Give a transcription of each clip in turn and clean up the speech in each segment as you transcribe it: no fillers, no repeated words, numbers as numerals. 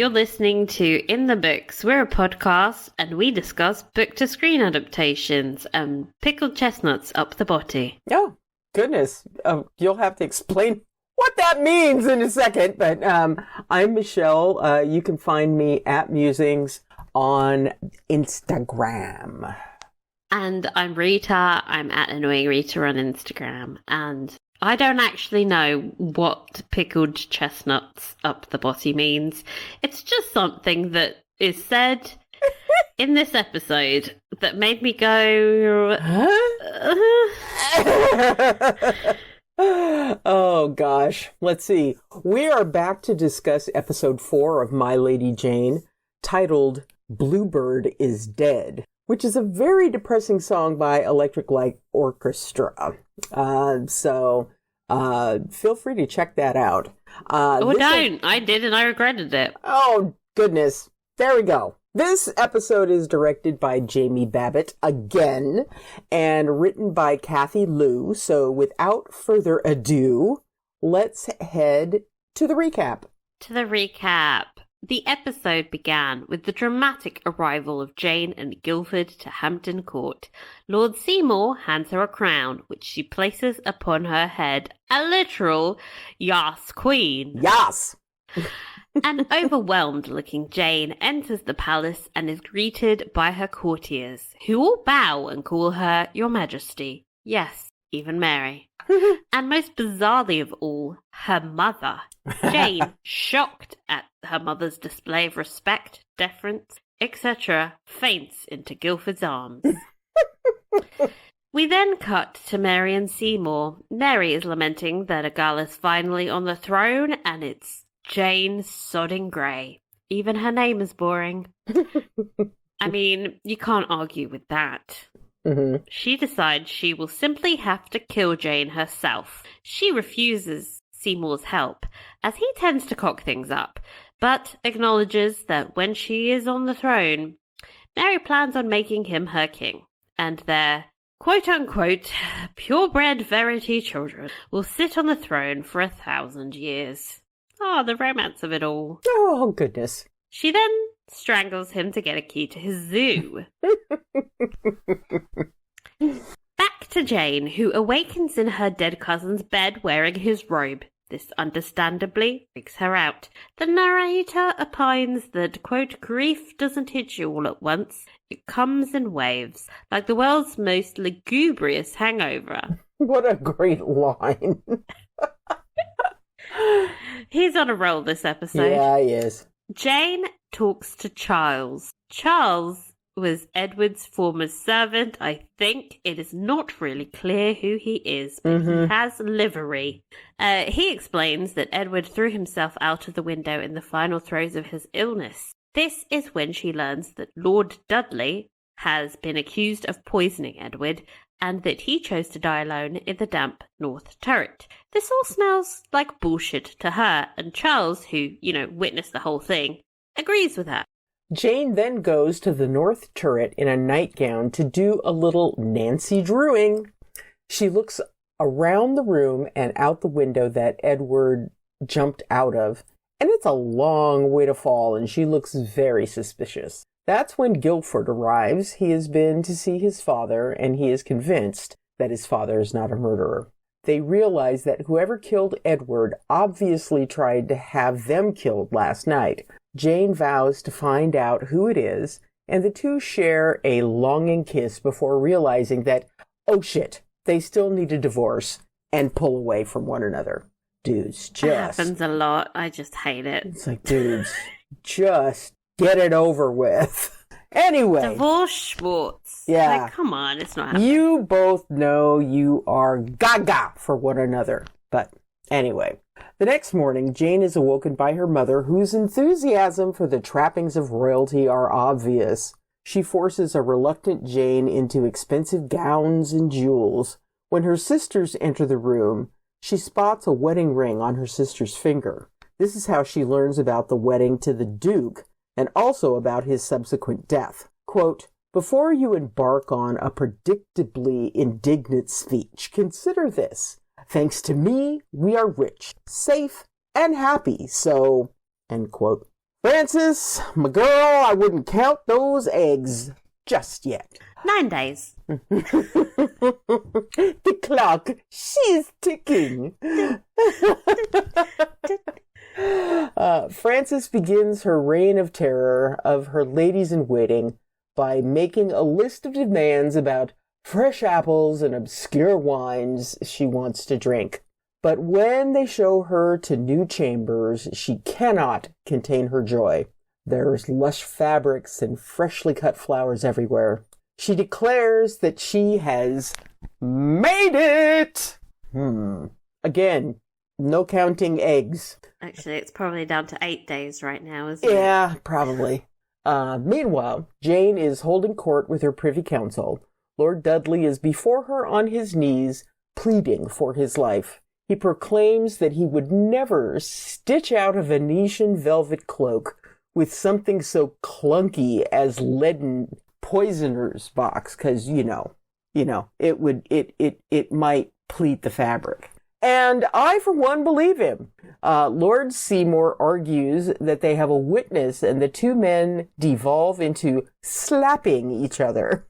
you're listening to In the Books. We're a podcast and we discuss book-to-screen adaptations and pickled chestnuts up the botty. Oh, goodness. You'll have to explain what that means in a second. But I'm Michelle. You can find me at Musings on Instagram. And I'm Rita. I'm at Annoying Rita on Instagram. And I don't actually know what pickled chestnuts up the botty means. It's just something that is said in this episode that made me go... Oh, gosh. Let's see. We are back to discuss episode 4 of My Lady Jane, titled Bluebird is Dead, which is a very depressing song by Electric Light Orchestra. So feel free to check that out. I did and I regretted it. Oh, goodness. There we go. This episode is directed by Jamie Babbitt again and written by Kathy Liu. So without further ado, let's head to the recap. The episode began with the dramatic arrival of Jane and Guildford to Hampton Court. Lord Seymour hands her a crown, which she places upon her head. A literal "Yas, Queen." Yas! An overwhelmed-looking Jane enters the palace and is greeted by her courtiers, who all bow and call her Your Majesty. Yes, even Mary. And most bizarrely of all, her mother. Jane, shocked at her mother's display of respect, deference, etc., faints into Guildford's arms. We then cut to Mary and Seymour. Mary is lamenting that a girl is finally on the throne, and it's Jane Sodding Grey. Even her name is boring. I mean, you can't argue with that. Mm-hmm. She decides she will simply have to kill Jane herself. She refuses Seymour's help, as he tends to cock things up, but acknowledges that when she is on the throne, Mary plans on making him her king, and their quote-unquote purebred verity children will sit on the throne for 1,000 years. Ah, the romance of it all. Oh, goodness. She then strangles him to get a key to his zoo. Back to Jane, who awakens in her dead cousin's bed wearing his robe. This understandably freaks her out. The narrator opines that, quote, grief doesn't hit you all at once. It comes in waves, like the world's most lugubrious hangover. What a great line. He's on a roll this episode. Yeah, he is. Jane talks to Charles. Charles was Edward's former servant, I think. It is not really clear who he is, but he has livery. He explains that Edward threw himself out of the window in the final throes of his illness. This is when she learns that Lord Dudley has been accused of poisoning Edward, and that he chose to die alone in the damp north turret. This all smells like bullshit to her, and Charles, who, witnessed the whole thing, agrees with her. Jane then goes to the north turret in a nightgown to do a little Nancy Drewing. She looks around the room and out the window that Edward jumped out of, and it's a long way to fall, and she looks very suspicious. That's when Guildford arrives. He has been to see his father, and he is convinced that his father is not a murderer. They realize that whoever killed Edward obviously tried to have them killed last night. Jane vows to find out who it is, and the two share a longing kiss before realizing that, oh shit, they still need a divorce and pull away from one another. Dudes, just... That happens a lot. I just hate it. It's like, dudes, just get it over with. Anyway. Divorce Schwartz. Yeah. Like, come on, it's not happening. You both know you are gaga for one another. But anyway. The next morning, Jane is awoken by her mother, whose enthusiasm for the trappings of royalty are obvious. She forces a reluctant Jane into expensive gowns and jewels. When her sisters enter the room, she spots a wedding ring on her sister's finger. This is how she learns about the wedding to the Duke, and also about his subsequent death. Quote, before you embark on a predictably indignant speech, consider this. Thanks to me, we are rich, safe, and happy, so, end quote. Frances, my girl, I wouldn't count those eggs just yet. 9 days. The clock, she's ticking. Frances begins her reign of terror of her ladies-in-waiting by making a list of demands about fresh apples and obscure wines she wants to drink. But when they show her to new chambers, she cannot contain her joy. There's lush fabrics and freshly cut flowers everywhere. She declares that she has made it! Again, no counting eggs. Actually, it's probably down to 8 days right now, isn't it? Yeah, probably. Meanwhile, Jane is holding court with her Privy Council. Lord Dudley is before her on his knees, pleading for his life. He proclaims that he would never stitch out a Venetian velvet cloak with something so clunky as leaden poisoner's box, because, it might pleat the fabric. And I, for one, believe him. Lord Seymour argues that they have a witness, and the two men devolve into slapping each other.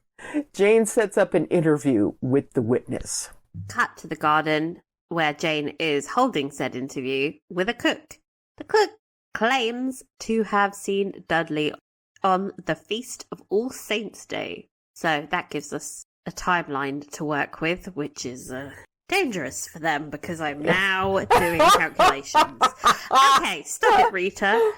Jane sets up an interview with the witness. Cut to the garden, where Jane is holding said interview with a cook. The cook claims to have seen Dudley on the Feast of All Saints' Day. So that gives us a timeline to work with, which is dangerous for them because I'm now doing calculations. Okay, stop it, Rita.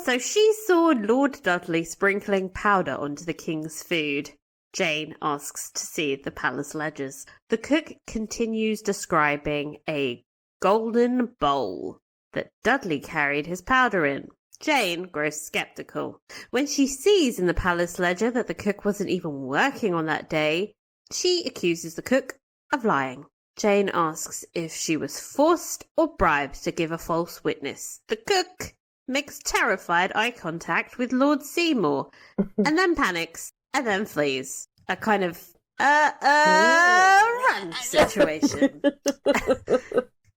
So she saw Lord Dudley sprinkling powder onto the king's food. Jane asks to see the palace ledgers. The cook continues describing a golden bowl that Dudley carried his powder in. Jane grows skeptical. When she sees in the palace ledger that the cook wasn't even working on that day, she accuses the cook of lying. Jane asks if she was forced or bribed to give a false witness. The cook makes terrified eye contact with Lord Seymour, and then panics, and then flees. A kind of, run situation.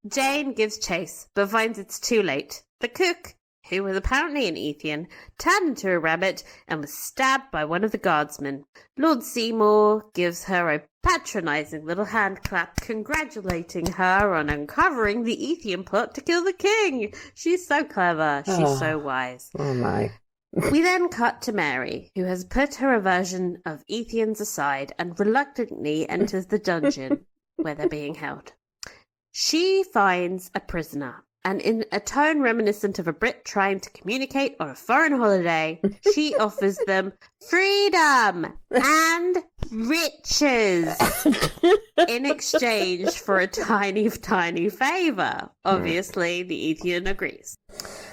Jane gives chase, but finds it's too late. The cook, who was apparently an Ethian, turned into a rabbit and was stabbed by one of the guardsmen. Lord Seymour gives her a patronising little hand clap, congratulating her on uncovering the Ethian plot to kill the king. She's so clever. She's so wise. Oh, my. We then cut to Mary, who has put her aversion of Ethians aside and reluctantly enters the dungeon where they're being held. She finds a prisoner, and in a tone reminiscent of a Brit trying to communicate on a foreign holiday, she offers them freedom and riches in exchange for a tiny, tiny favour. Obviously, the Ethian agrees.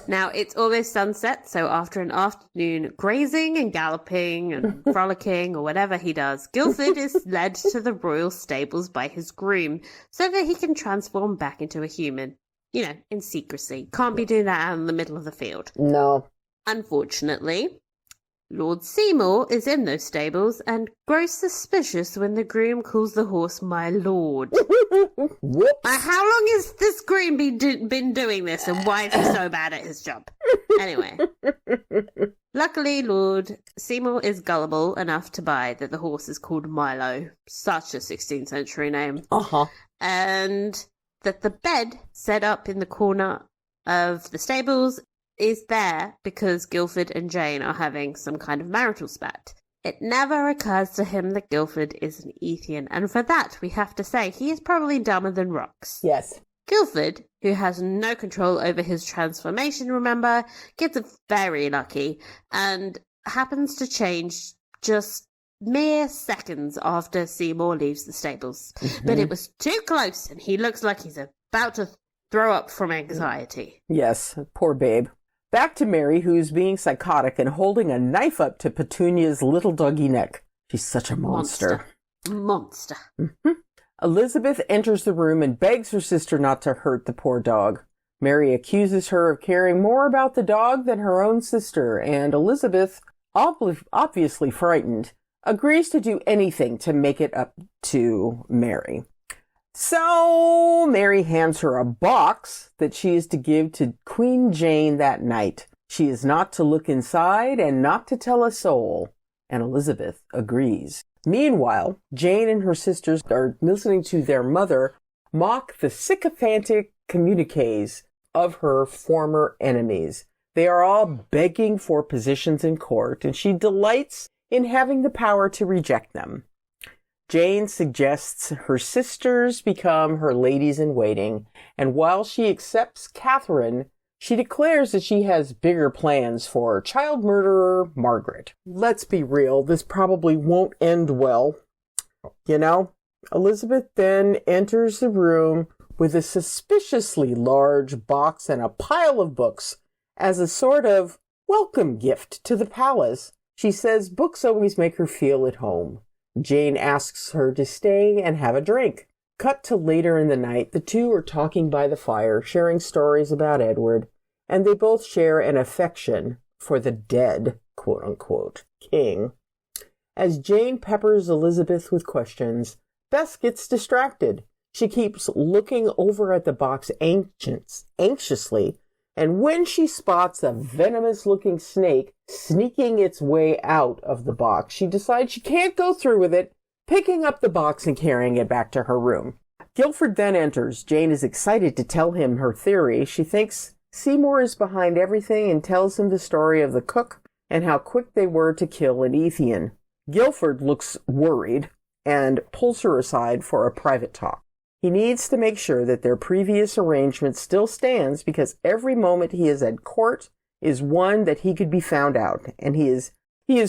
Now, it's almost sunset, so after an afternoon grazing and galloping and frolicking or whatever he does, Guildford is led to the royal stables by his groom so that he can transform back into a human. In secrecy. Can't be doing that out in the middle of the field. No. Unfortunately, Lord Seymour is in those stables and grows suspicious when the groom calls the horse my lord. Whoops. How long has this groom been doing this, and why is he so bad at his job? Anyway. Luckily, Lord Seymour is gullible enough to buy that the horse is called Milo. Such a 16th century name. Uh-huh. And that the bed set up in the corner of the stables is there because Guildford and Jane are having some kind of marital spat. It never occurs to him that Guildford is an Ethian, and for that we have to say he is probably dumber than rocks. Yes. Guildford, who has no control over his transformation, remember, gets very lucky and happens to change just mere seconds after Seymour leaves the stables. Mm-hmm. But it was too close, and he looks like he's about to throw up from anxiety. Yes, poor babe. Back to Mary, who's being psychotic and holding a knife up to Petunia's little doggy neck. She's such a monster. Monster. Mm-hmm. Elizabeth enters the room and begs her sister not to hurt the poor dog. Mary accuses her of caring more about the dog than her own sister, and Elizabeth, obviously frightened, agrees to do anything to make it up to Mary. So Mary hands her a box that she is to give to Queen Jane that night. She is not to look inside and not to tell a soul. And Elizabeth agrees. Meanwhile, Jane and her sisters are listening to their mother mock the sycophantic communiques of her former enemies. They are all begging for positions in court, and she delights in having the power to reject them. Jane suggests her sisters become her ladies-in-waiting, and while she accepts Catherine, she declares that she has bigger plans for child murderer Margaret. Let's be real, this probably won't end well. You know, Elizabeth then enters the room with a suspiciously large box and a pile of books as a sort of welcome gift to the palace. She says books always make her feel at home. Jane asks her to stay and have a drink. Cut to later in the night, the two are talking by the fire, sharing stories about Edward, and they both share an affection for the dead, quote-unquote, king. As Jane peppers Elizabeth with questions, Bess gets distracted. She keeps looking over at the box anxiously, and when she spots a venomous-looking snake sneaking its way out of the box, she decides she can't go through with it, picking up the box and carrying it back to her room. Guilford then enters. Jane is excited to tell him her theory. She thinks Seymour is behind everything and tells him the story of the cook and how quick they were to kill an Ethian. Guilford looks worried and pulls her aside for a private talk. He needs to make sure that their previous arrangement still stands because every moment he is at court is one that he could be found out, and he is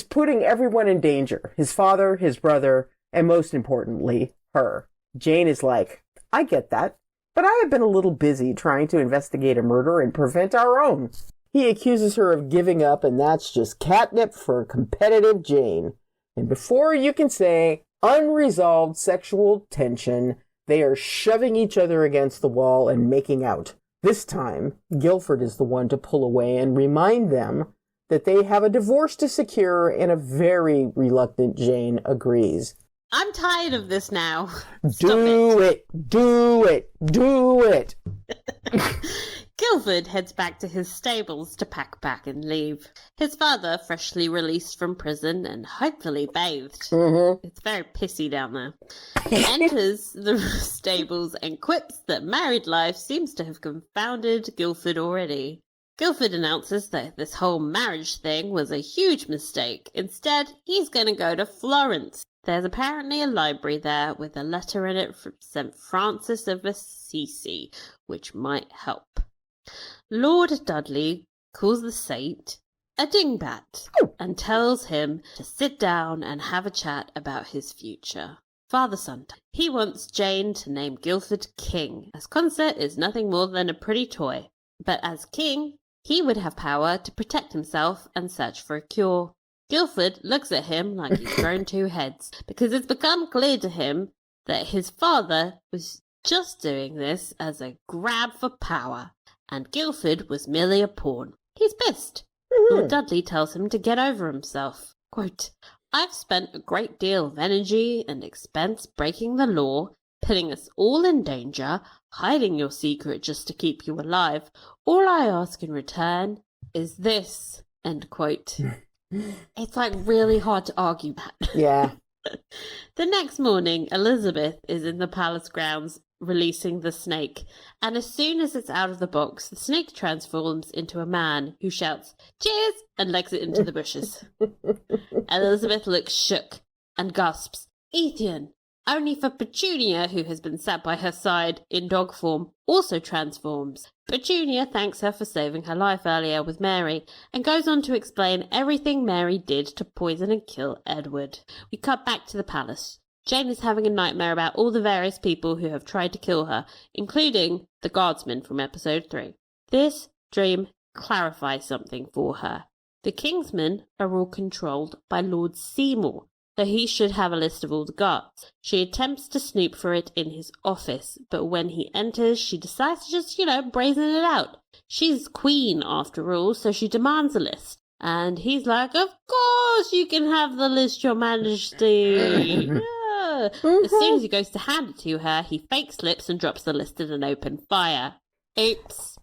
putting everyone in danger, his father, his brother, and most importantly, her. Jane is like, I get that, but I have been a little busy trying to investigate a murder and prevent our own. He accuses her of giving up, and that's just catnip for competitive Jane. And before you can say unresolved sexual tension, they are shoving each other against the wall and making out. This time, Guilford is the one to pull away and remind them that they have a divorce to secure, and a very reluctant Jane agrees. I'm tired of this now. Do it! Guilford heads back to his stables to pack back and leave. His father, freshly released from prison and hopefully bathed. It's very pissy down there. Enters the stables and quips that married life seems to have confounded Guilford already. Guilford announces that this whole marriage thing was a huge mistake. Instead, he's going to go to Florence. There's apparently a library there with a letter in it from St. Francis of Assisi, which might help. Lord Dudley calls the saint a dingbat and tells him to sit down and have a chat about his future. Father-son. He wants Jane to name Guilford king, as Concert is nothing more than a pretty toy. But as king, he would have power to protect himself and search for a cure. Guilford looks at him like he's grown two heads, because it's become clear to him that his father was just doing this as a grab for power, and Guilford was merely a pawn. He's pissed. Lord Dudley tells him to get over himself. Quote, I've spent a great deal of energy and expense breaking the law, putting us all in danger, hiding your secret just to keep you alive. All I ask in return is this, end quote. It's like really hard to argue that. Yeah. The next morning, Elizabeth is in the palace grounds releasing the snake, and as soon as it's out of the box, the snake transforms into a man who shouts, cheers, and legs it into the bushes. Elizabeth looks shook and gasps, Ethan, only for Petunia, who has been sat by her side in dog form, also transforms. Petunia thanks her for saving her life earlier with Mary, and goes on to explain everything Mary did to poison and kill Edward. We cut back to the palace. Jane is having a nightmare about all the various people who have tried to kill her, including the guardsmen from episode 3. This dream clarifies something for her. The Kingsmen are all controlled by Lord Seymour, so he should have a list of all the guards. She attempts to snoop for it in his office, but when he enters, she decides to just, brazen it out. She's queen, after all, so she demands a list. And he's like, of course you can have the list, your majesty. Yeah. As soon as he goes to hand it to her, he fake slips and drops the list in an open fire. Oops.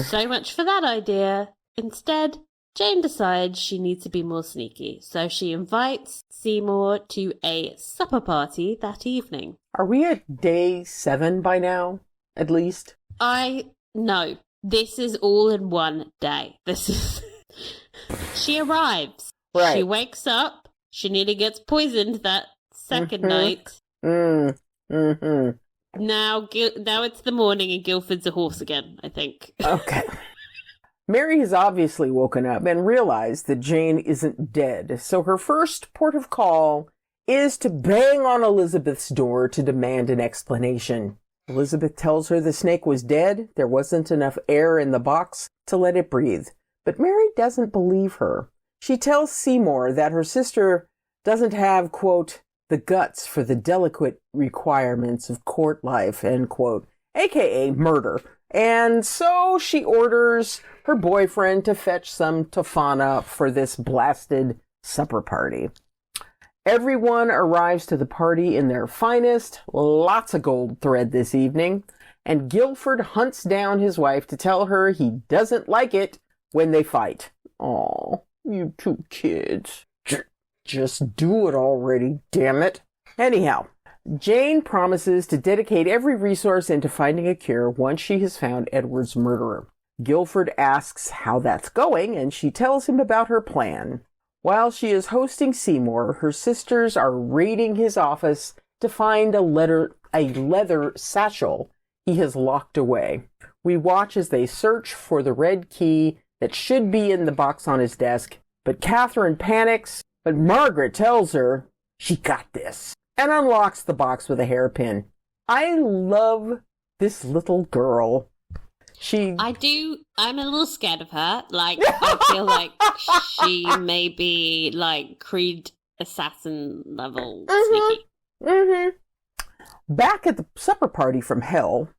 So much for that idea. Instead, Jane decides she needs to be more sneaky, so she invites Seymour to a supper party that evening. Are we at day 7 by now, at least? No. This is all in one day. This is... She arrives. Right. She wakes up. She nearly gets poisoned that second night. Mm-hmm. Now it's the morning and Guilford's a horse again, I think. Okay. Mary has obviously woken up and realized that Jane isn't dead, so her first port of call is to bang on Elizabeth's door to demand an explanation. Elizabeth tells her the snake was dead, there wasn't enough air in the box to let it breathe. But Mary doesn't believe her. She tells Seymour that her sister doesn't have, quote, the guts for the delicate requirements of court life, end quote, aka murder. And so she orders her boyfriend to fetch some Tofana for this blasted supper party. Everyone arrives to the party in their finest, lots of gold thread this evening, and Guilford hunts down his wife to tell her he doesn't like it when they fight. Aw, you two kids. Just do it already, damn it. Anyhow, Jane promises to dedicate every resource into finding a cure once she has found Edward's murderer. Guilford asks how that's going, and she tells him about her plan. While she is hosting Seymour, her sisters are raiding his office to find a leather satchel he has locked away. We watch as they search for the red key that should be in the box on his desk, but Catherine panics, but Margaret tells her she got this and unlocks the box with a hairpin. I love this little girl. I do. I'm a little scared of her. Like, I feel like she may be, like, Creed assassin level sneaky. Mm-hmm. Back at the supper party from hell,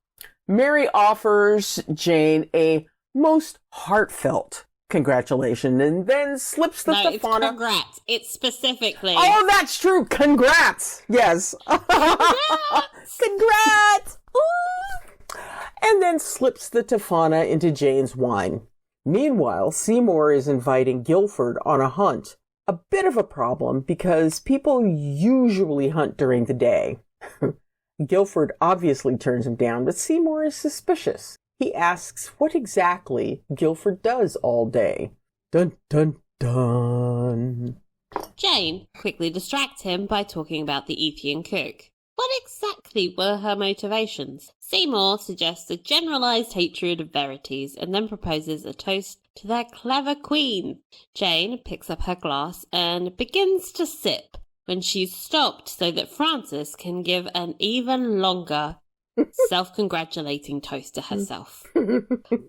Mary offers Jane a most heartfelt congratulations and then slips the It's Tofana. congrats. It's specifically. Oh, that's true. Congrats. Yes. Congrats. Ooh. And then slips the Tofana into Jane's wine. Meanwhile, Seymour is inviting Guilford on a hunt. A bit of a problem because people usually hunt during the day. Guilford obviously turns him down, but Seymour is suspicious. He asks what exactly Guilford does all day. Dun, dun, dun. Jane quickly distracts him by talking about the Ethian cook. What exactly were her motivations? Seymour suggests a generalized hatred of verities and then proposes a toast to their clever queen. Jane picks up her glass and begins to sip when she's stopped so that Frances can give an even longer self-congratulating toast to herself.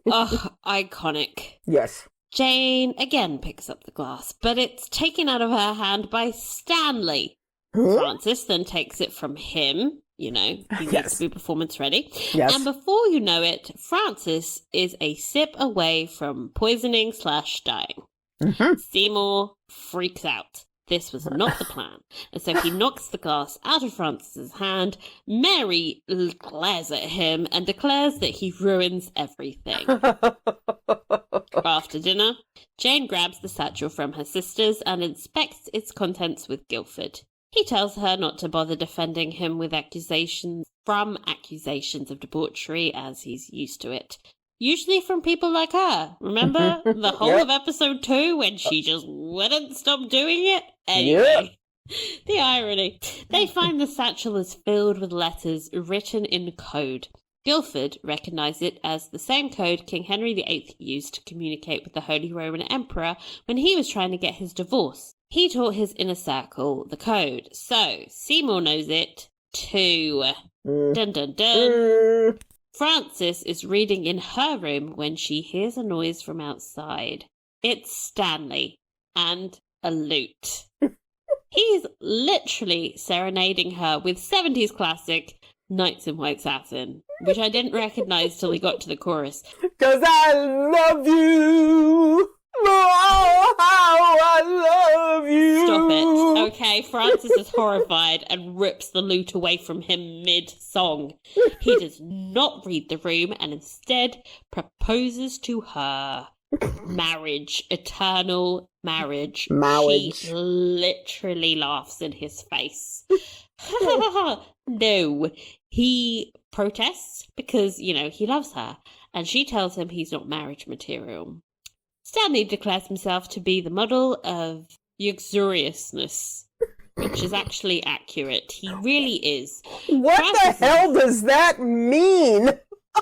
Oh, iconic. Yes. Jane again picks up the glass, but it's taken out of her hand by Stanley. Huh? Frances then takes it from him. You know, he needs to be performance ready. Yes. And before you know it, Frances is a sip away from poisoning/dying. Mm-hmm. Seymour freaks out. This was not the plan. And so he knocks the glass out of Frances's hand. Mary glares at him and declares that he ruins everything. After dinner, Jane grabs the satchel from her sisters and inspects its contents with Guilford. He tells her not to bother defending him with accusations of debauchery, as he's used to it. Usually from people like her. Remember the whole of episode 2 when she just wouldn't stop doing it? Anyway, the irony. They find the satchel is filled with letters written in code. Guilford recognised it as the same code King Henry VIII used to communicate with the Holy Roman Emperor when he was trying to get his divorce. He taught his inner circle the code, so Seymour knows it too. Dun dun dun. Frances is reading in her room when she hears a noise from outside. It's Stanley and a lute. He's literally serenading her with 70s classic Knights in White Satin, which I didn't recognise till he got to the chorus. 'Cause I love you. Oh, how I love you. Stop it. Okay, Frances is horrified and rips the lute away from him mid-song. He does not read the room and instead proposes to her. Marriage, eternal marriage. Marriage. She literally laughs in his face. No, he protests because, he loves her, and she tells him he's not marriage material. Stanley declares himself to be the model of luxuriousness, which is actually accurate. He really is. What the hell does that mean?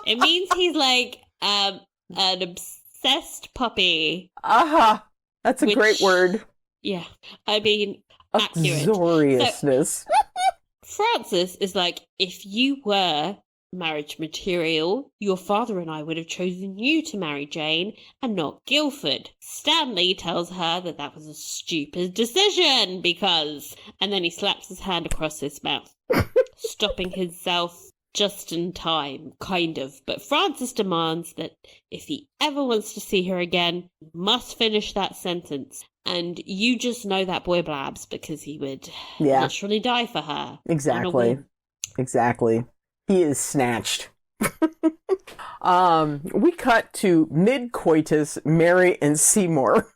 It means he's like an obsessed puppy. That's a great word. Yeah, I mean, accurate. Uxoriousness. So, Francis is like, if you were marriage material, your father and I would have chosen you to marry Jane and not Guildford. Stanley tells her that was a stupid decision because... And then he slaps his hand across his mouth, stopping himself just in time, kind of. But Francis demands that if he ever wants to see her again, he must finish that sentence. And you just know that boy blabs because he would literally die for her. Exactly. He is snatched. We cut to mid-coitus, Mary and Seymour.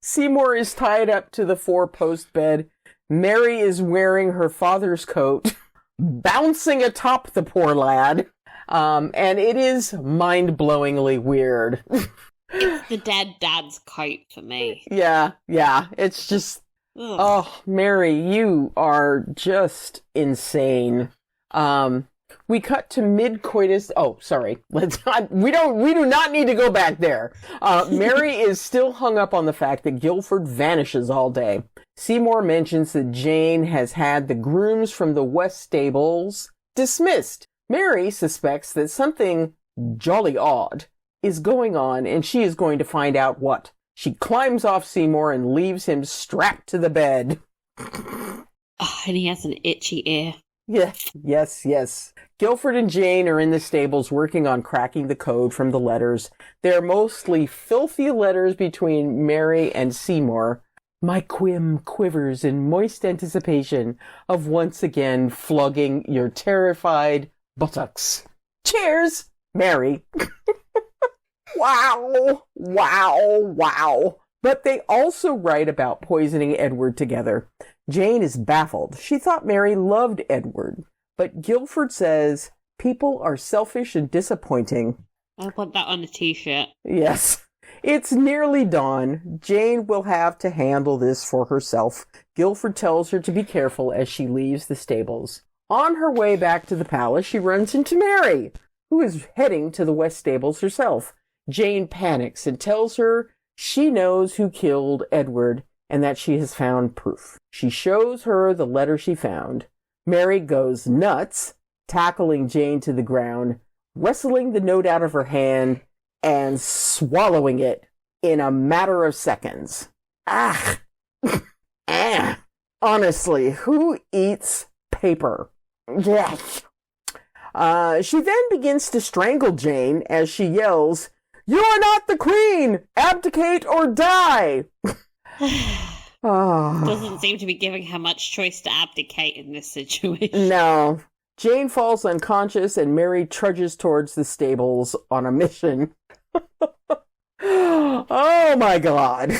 Seymour is tied up to the 4-post bed. Mary is wearing her father's coat, bouncing atop the poor lad. And it is mind-blowingly weird. It's the dead dad's coat for me. Yeah. It's just... Ugh. Oh, Mary, you are just insane. We cut to mid-coitus. Oh, sorry. We do not need to go back there. Mary is still hung up on the fact that Guildford vanishes all day. Seymour mentions that Jane has had the grooms from the West stables dismissed. Mary suspects that something jolly odd is going on, and she is going to find out what. She climbs off Seymour and leaves him strapped to the bed. Oh, and he has an itchy ear. Yes. Guildford and Jane are in the stables working on cracking the code from the letters. They're mostly filthy letters between Mary and Seymour. My quim quivers in moist anticipation of once again flogging your terrified buttocks. Cheers, Mary. Wow. But they also write about poisoning Edward together. Jane is baffled. She thought Mary loved Edward. But Guildford says, people are selfish and disappointing. I want that on a t-shirt. Yes. It's nearly dawn. Jane will have to handle this for herself. Guildford tells her to be careful as she leaves the stables. On her way back to the palace, she runs into Mary, who is heading to the West stables herself. Jane panics and tells her she knows who killed Edward and that she has found proof. She shows her the letter she found. Mary goes nuts, tackling Jane to the ground, wrestling the note out of her hand, and swallowing it in a matter of seconds. Honestly, who eats paper? Yes. She then begins to strangle Jane as she yells, "You are not the queen! Abdicate or die!" Doesn't seem to be giving her much choice to abdicate in this situation. No. Jane falls unconscious and Mary trudges towards the stables on a mission. Oh my God.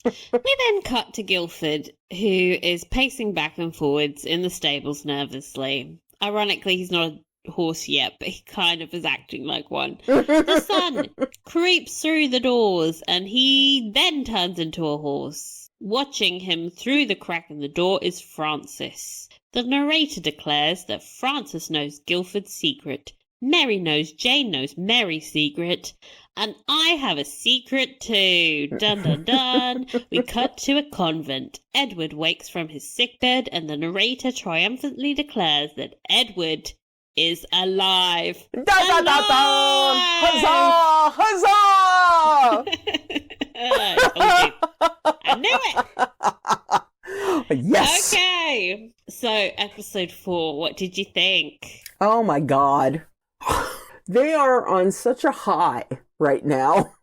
We then cut to Guildford, who is pacing back and forwards in the stables nervously. Ironically, he's not a horse yet, but he kind of is acting like one. The sun creeps through the doors, and he then turns into a horse. Watching him through the crack in the door is Francis. The narrator declares that Francis knows Guildford's secret. Mary knows Jane knows Mary's secret. And I have a secret too. Dun dun dun. We cut to a convent. Edward wakes from his sickbed and the narrator triumphantly declares that Edward is alive. Dun dun dun dun! Huzzah! Huzzah! I knew it! Yes! Okay, so episode 4, what did you think? Oh my God. They are on such a high right now.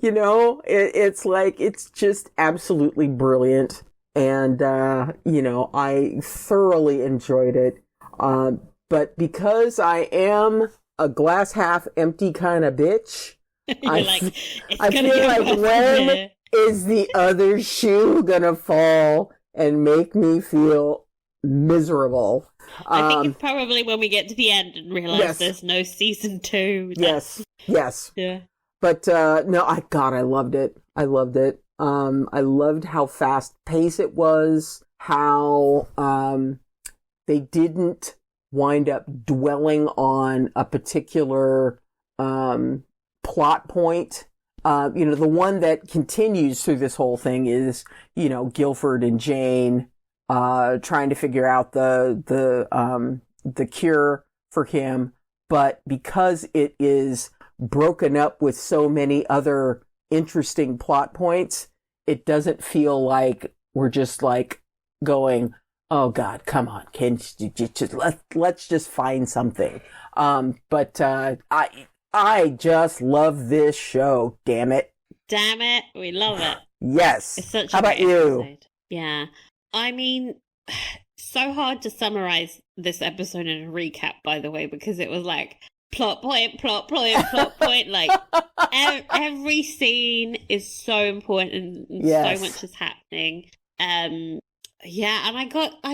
You know, it's like, it's just absolutely brilliant. And, I thoroughly enjoyed it. But because I am a glass half empty kind of bitch, You're like, it's I gonna feel go like wrong from when here. is the other shoe gonna fall and make me feel miserable? I think it's probably when we get to the end and realize there's no season 2. Yes. Yeah. But no, I loved it. I loved it. I loved how fast paced it was, how they didn't wind up dwelling on a particular plot point. The one that continues through this whole thing is, Guilford and Jane trying to figure out the cure for him. But because it is broken up with so many other interesting plot points, it doesn't feel like we're just like going, oh God, come on, can you just let's just find something. But I just love this show. Damn it, we love it. Yes. It's such How a about great you? episode. Yeah, I mean, so hard to summarize this episode in a recap, by the way, because it was like plot point, plot point. Like every scene is so important and Yes. so much is happening. Yeah, and I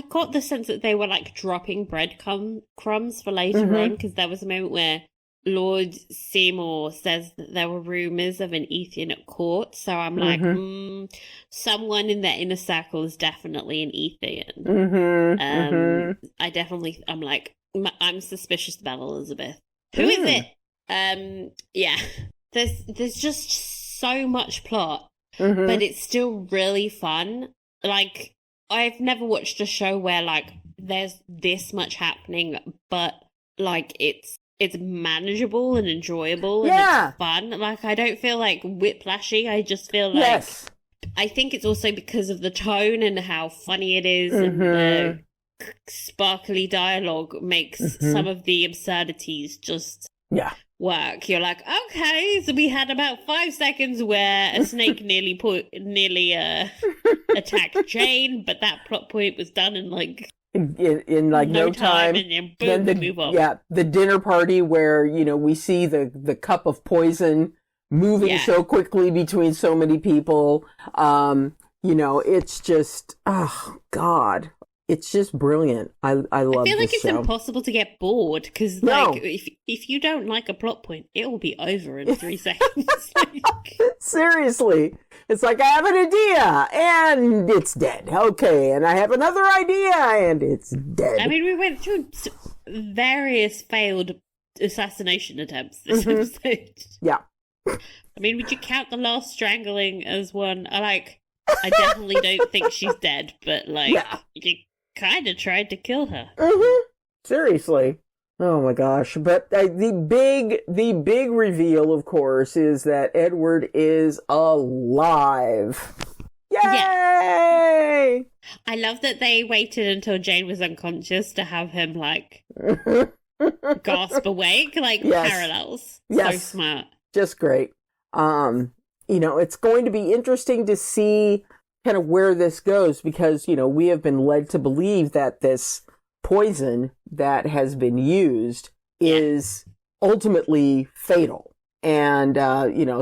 got the sense that they were like dropping breadcrumbs for later on, because there was a moment where Lord Seymour says that there were rumors of an Ethan at court, so I'm like, someone in their inner circle is definitely an Ethan. I'm like, I'm suspicious about Elizabeth. Who is it? Yeah, there's just so much plot, but it's still really fun. Like, I've never watched a show where like there's this much happening, but like it's manageable and enjoyable and it's fun. Like, I don't feel like whiplashy. I just feel like I think it's also because of the tone and how funny it is, and the sparkly dialogue makes some of the absurdities just work. You're like, okay, so we had about 5 seconds where a snake nearly attacked Jane, but that plot point was done in like in like no time, and then boom, move on. The dinner party where we see the cup of poison moving so quickly between so many people. It's just, oh God, it's just brilliant. I love this show. I feel like it's impossible to get bored, because like if you don't like a plot point, it will be over in 3 seconds. Seriously. It's like, I have an idea and it's dead. Okay, and I have another idea and it's dead. I mean, we went through various failed assassination attempts this episode. Yeah. I mean, would you count the last strangling as one? I definitely don't think she's dead, but like, you kind of tried to kill her. Seriously. Oh my gosh. But the big reveal, of course, is that Edward is alive. Yay! Yeah. I love that they waited until Jane was unconscious to have him like gasp awake, like parallels. Yes. So smart. Just great. It's going to be interesting to see kind of where this goes, because, we have been led to believe that this poison that has been used is ultimately fatal. And,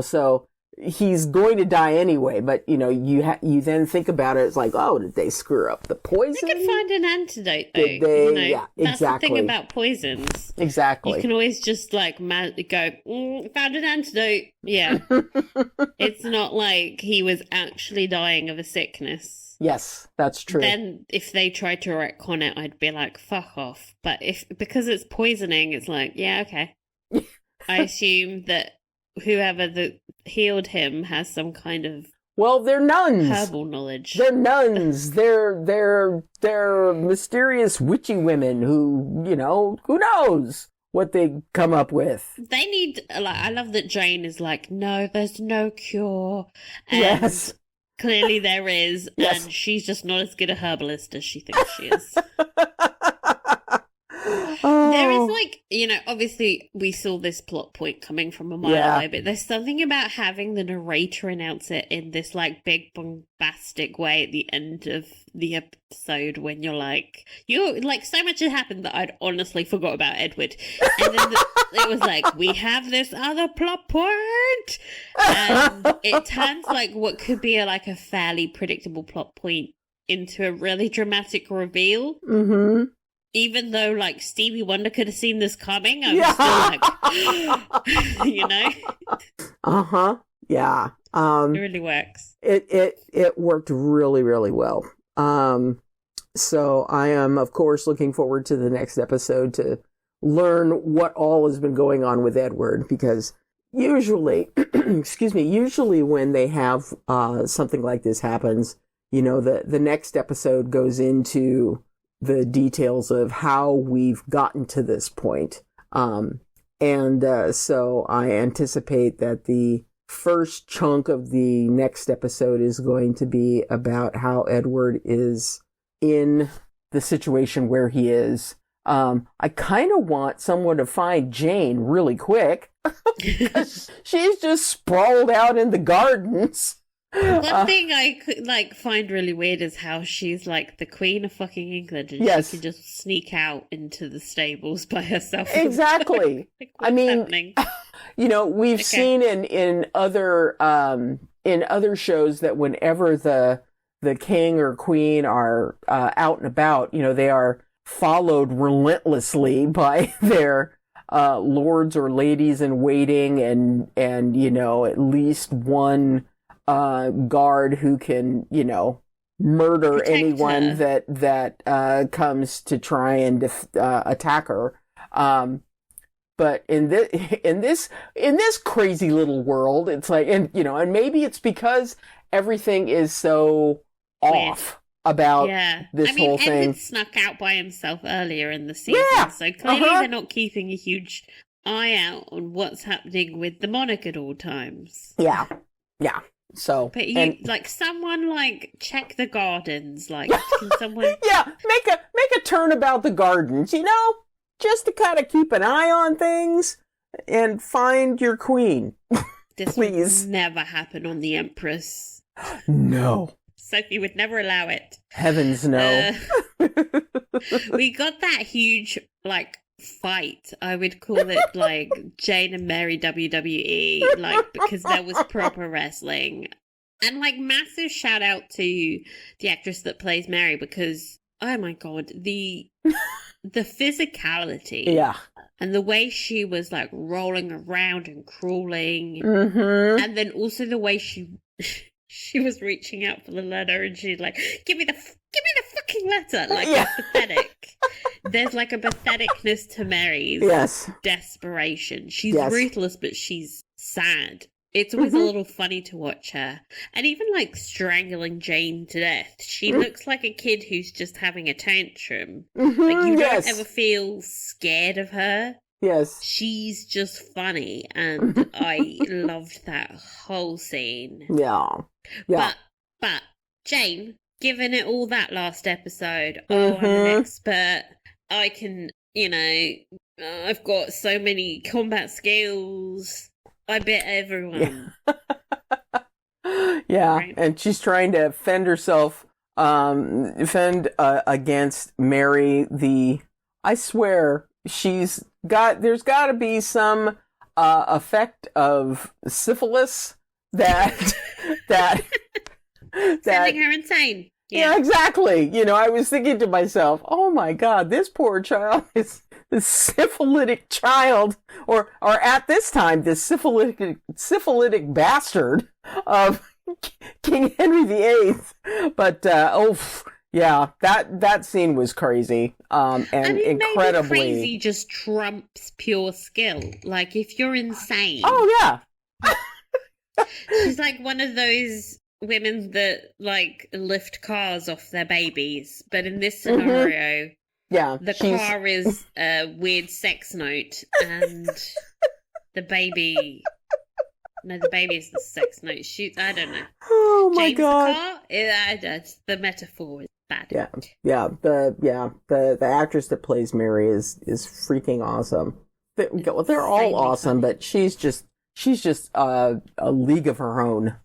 so he's going to die anyway, but, you then think about it, it's like, oh, did they screw up the poison? They could find an antidote, though. Did they? Yeah, exactly. That's the thing about poisons. Exactly. You can always just, like, go, found an antidote. Yeah. It's not like he was actually dying of a sickness. Yes, that's true. Then if they tried to retcon it, I'd be like, fuck off. But because it's poisoning, it's like, yeah, okay. I assume that whoever healed him has some kind of they're nuns. Herbal knowledge. They're nuns. They're mysterious witchy women who, who knows what they come up with. They need, I love that Jane is like, no, there's no cure. And yes. Clearly there is, and she's just not as good a herbalist as she thinks she is. There is Oh, obviously we saw this plot point coming from a mile away, but there's something about having the narrator announce it in this big bombastic way at the end of the episode when you're so much had happened that I'd honestly forgot about Edward. And then it was we have this other plot point. And it turns what could be a fairly predictable plot point into a really dramatic reveal. Mm-hmm. Even though, Stevie Wonder could have seen this coming, I was still Uh-huh. Yeah. It really works. It worked really, really well. So I am, of course, looking forward to the next episode to learn what all has been going on with Edward, because usually, usually when they have something like this happens, the next episode goes into the details of how we've gotten to this point. So I anticipate that the first chunk of the next episode is going to be about how Edward is in the situation where he is. I kind of want someone to find Jane really quick because she's just sprawled out in the gardens. One thing I could find really weird is how she's the Queen of fucking England, and yes. she can just sneak out into the stables by herself. Exactly. I mean, we've seen in other shows that whenever the king or queen are out and about, they are followed relentlessly by their lords or ladies in waiting, and at least one guard who can, murder protect anyone her. that comes to try and attack her. But in this crazy little world, it's and maybe it's because everything is so off about this whole thing. Edward snuck out by himself earlier in the season, so clearly they're not keeping a huge eye out on what's happening with the monarch at all times. Yeah. So, but someone check the gardens. Can someone? make a turn about the gardens. Just to kind of keep an eye on things and find your queen. This please. Would never happen on the Empress. No. Sophie would never allow it. Heavens no. We got that huge fight. I would call it Jane and Mary WWE, because there was proper wrestling. And massive shout out to the actress that plays Mary, because oh my god, the physicality. Yeah. And the way she was rolling around and crawling. Mm-hmm. And then also the way she was reaching out for the letter, and she's give me the fucking letter. It's pathetic. There's a patheticness to Mary's desperation. She's ruthless, but she's sad. It's always a little funny to watch her. And even strangling Jane to death. She looks like a kid who's just having a tantrum. You don't ever feel scared of her. Yes. She's just funny, and I loved that whole scene. Yeah. But Jane, given it all that last episode, I'm an expert. I can, I've got so many combat skills. I bet everyone. Yeah, right. And she's trying to defend herself, against Mary. I swear, there's got to be some effect of syphilis that sending her insane. Yeah, exactly. I was thinking to myself, oh my God, this poor child is this syphilitic child, or at this time, this syphilitic bastard of King Henry VIII. But, that scene was crazy. And incredibly. Maybe crazy just trumps pure skill. If you're insane. Oh, yeah. She's one of those women that lift cars off their babies, but in this scenario, the car is a weird sex note, and the baby is the sex note. I don't know. Oh my Jane's God! The car, that's the metaphor. bad. The actress that plays Mary is freaking awesome. They're all awesome, but she's just a league of her own.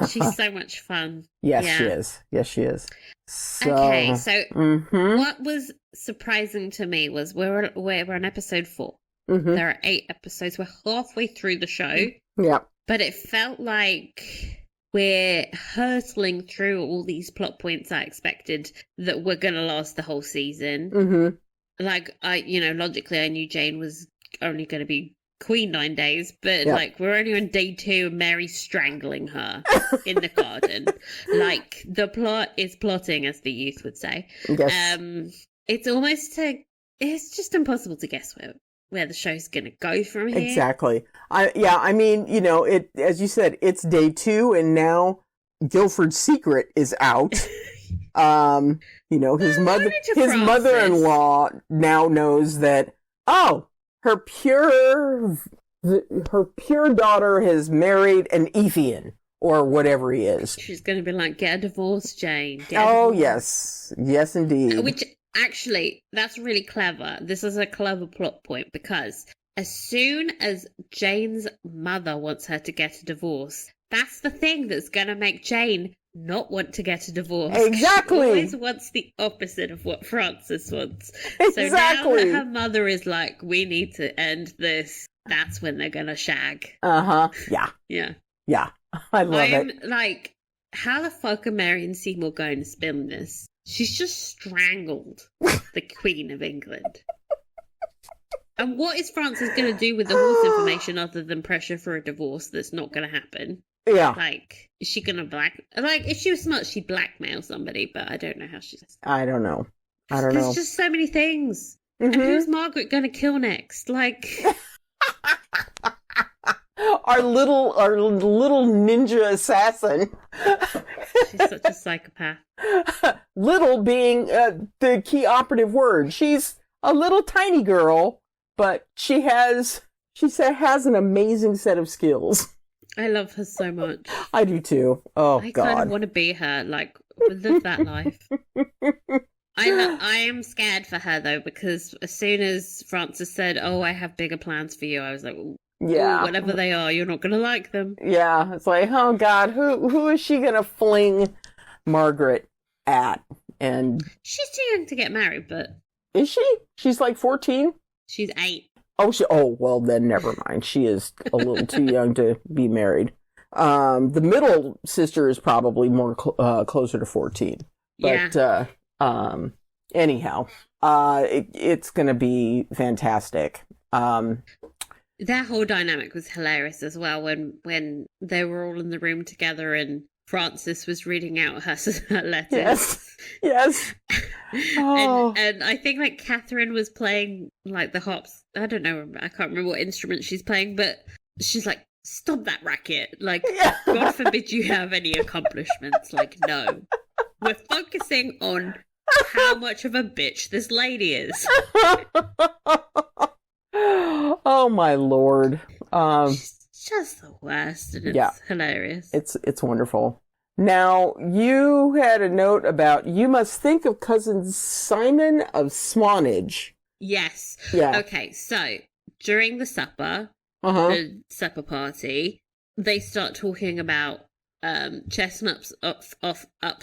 She's so much fun. Yes, she is. Yes, she is. So, okay, so what was surprising to me was we're on episode 4. Mm-hmm. There are 8 episodes. We're halfway through the show. Yeah. But it felt like we're hurtling through all these plot points I expected that were going to last the whole season. Mm-hmm. Like, logically, I knew Jane was only going to be queen 9 days, but like, we're only on day 2 and Mary's strangling her in the garden. Like, the plot is plotting, as the youth would say. Yes. It's just impossible to guess where the show's going to go from here. Exactly. I mean, it, as you said, it's day 2 and now Guilford's secret is out. His mother-in-law now knows that, her pure daughter has married an Ethian or whatever he is. She's going to be like, get a divorce, Jane. Yes. Yes, indeed. Which, actually, that's really clever. This is a clever plot point because as soon as Jane's mother wants her to get a divorce, that's the thing that's going to make Jane not want to get a divorce. Exactly. She always wants the opposite of what Frances wants. Exactly. So now that her mother is like, we need to end this, that's when they're going to shag. Uh-huh. Yeah. Yeah. Yeah. I love it. Like, how the fuck are Mary and Seymour going to spin this? She's just strangled the Queen of England. And what is Frances going to do with the horse information other than pressure for a divorce that's not going to happen? Yeah. Like, is she going to if she was smart, she'd blackmail somebody, but I don't know how she's... I don't know. There's just so many things. Mm-hmm. And who's Margaret going to kill next? Like... Our little ninja assassin. She's such a psychopath. Little being the key operative word. She's a little tiny girl, but she has an amazing set of skills. I love her so much. I do too. Oh, I God. kind of want to be her, like, live that life. I am scared for her, though, because as soon as Frances said, I have bigger plans for you, I was like, yeah, whatever they are, you're not going to like them. Yeah, it's like, oh, God, who is she going to fling Margaret at? And she's too young to get married, but... Is she? She's like 14? She's 8. Well, then never mind. She is a little too young to be married. The middle sister is probably more closer to 14. But anyhow, it's going to be fantastic. That whole dynamic was hilarious as well when they were all in the room together and Frances was reading out her letters. Yes. Oh. And I think like Catherine was playing like the hops. I don't know. I can't remember what instrument she's playing, but she's like, stop that racket. Like, God forbid you have any accomplishments. Like, no. We're focusing on how much of a bitch this lady is. Oh, my Lord. She's just the worst, and it's hilarious. It's wonderful. Now, you had a note about you must think of cousin Simon of Swanage. Yes. Yeah. Okay, so during the supper, the supper party, they start talking about chestnuts up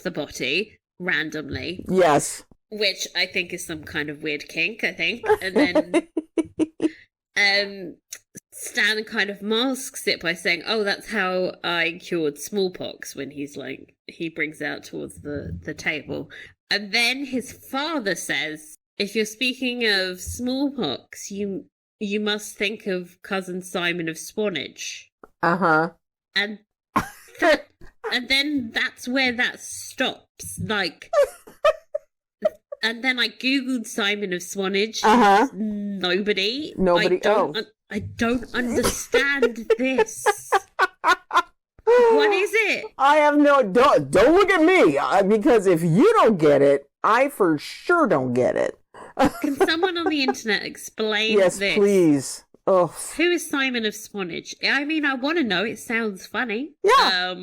the botty randomly. Yes. Which I think is some kind of weird kink, I think. And then Stan kind of masks it by saying, that's how I cured smallpox, when he's like, he brings out towards the table. And then his father says, if you're speaking of smallpox, you must think of cousin Simon of Swanage. Uh-huh. And and then that's where that stops. Like, and then I googled Simon of Swanage. Uh-huh. Nobody. I don't understand this. What is it? I have don't look at me, because if you don't get it, I for sure don't get it. Can someone on the internet explain this? Yes, please. Oh. Who is Simon of Swanage? I mean, I want to know. It sounds funny. Yeah.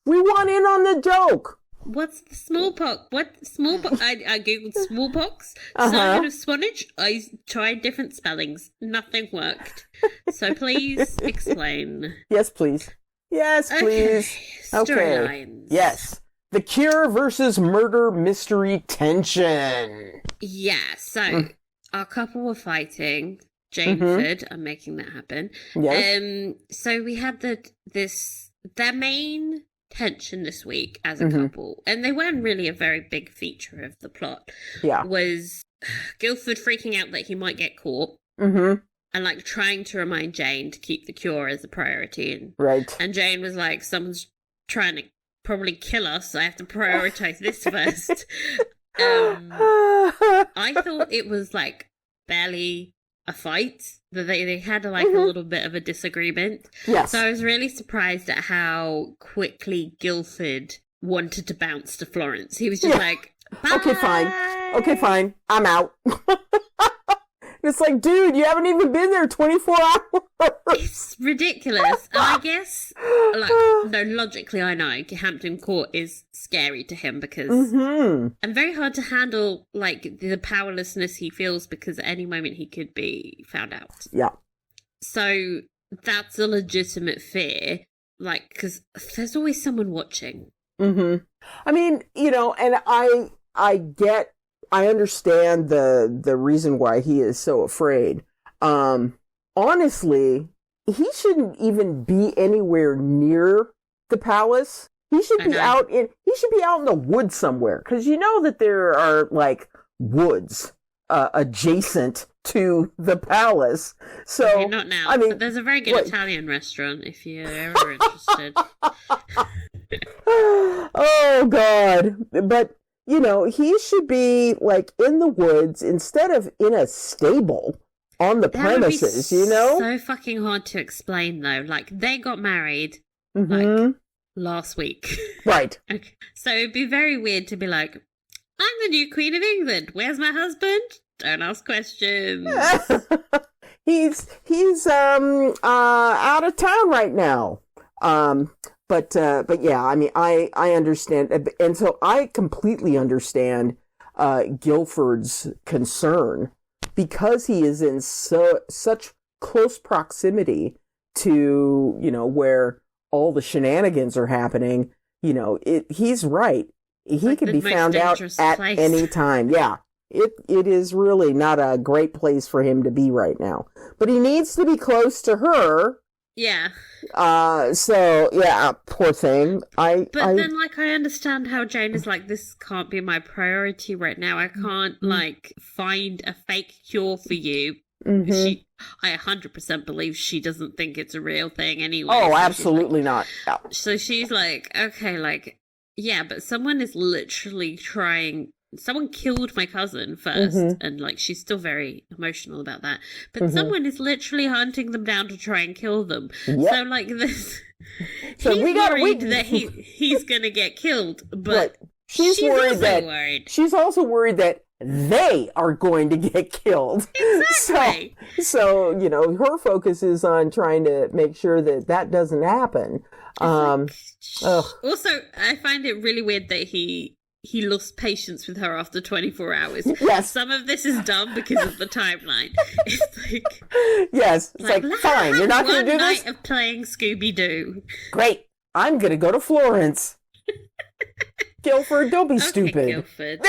We want in on the joke. What's the smallpox? What smallpox? I googled smallpox. Sign of Swanage. I tried different spellings. Nothing worked. So please explain. Yes, please. Yes, please. Okay. Storylines. Yes. The Cure versus Murder Mystery Tension. Yeah. So our couple were fighting. Jane Ford. I'm making that happen. Yes. So we had their main tension this week as a couple, and they weren't really a very big feature of the plot. Yeah. Was Guildford freaking out that he might get caught, Mm-hmm. and like trying to remind Jane to keep the cure as a priority, and Right. and Jane was like, "Someone's trying to probably kill us. So I have to prioritize this first." I thought it was like barely a fight, that they had like a little bit of a disagreement. Yes. So I was really surprised at how quickly Guildford wanted to bounce to Florence. He was just like, bye. Okay, fine. I'm out. It's like, dude, you haven't even been there 24 hours. It's ridiculous. And I guess, like, no, logically I know Hampton Court is scary to him because and very hard to handle, like, the powerlessness he feels because at any moment he could be found out. Yeah. So that's a legitimate fear, like, because there's always someone watching. I mean, and I understand the reason why he is so afraid. Honestly, he shouldn't even be anywhere near the palace. He should be out in the woods somewhere, because you know that there are like woods adjacent to the palace. So Okay, not now. But there's a very good Italian restaurant if you're ever interested. Oh God. But he should be like in the woods instead of in a stable on the premises, So fucking hard to explain though. Like, they got married like last week. Right. Okay. So it'd be very weird to be like, I'm the new Queen of England. Where's my husband? Don't ask questions. He's out of town right now. But yeah, I mean, I understand, and so I completely understand Guildford's concern, because he is in such close proximity to where all the shenanigans are happening. He's right. He could be found out at any time. Yeah, it is really not a great place for him to be right now. But he needs to be close to her. Yeah. So yeah, poor thing. But then, like, I understand how Jane is like, this can't be my priority right now. I can't like find a fake cure for you. I 100% believe she doesn't think it's a real thing anyway. Oh, so absolutely not. Yeah. So she's like, okay, like, yeah, but someone is literally trying. Someone killed my cousin first, and like she's still very emotional about that. But someone is literally hunting them down to try and kill them. Yep. So like this, so he's worried that he's gonna get killed, but she's worried. She's also worried that they are going to get killed. Exactly. So her focus is on trying to make sure that doesn't happen. Also, I find it really weird that he lost patience with her after 24 hours. Yes. Some of this is dumb because of the timeline. It's like... Yes. It's like fine, you're not going to do this? One night of playing Scooby-Doo. Great. I'm going to go to Florence. Guildford, don't be stupid. Guildford.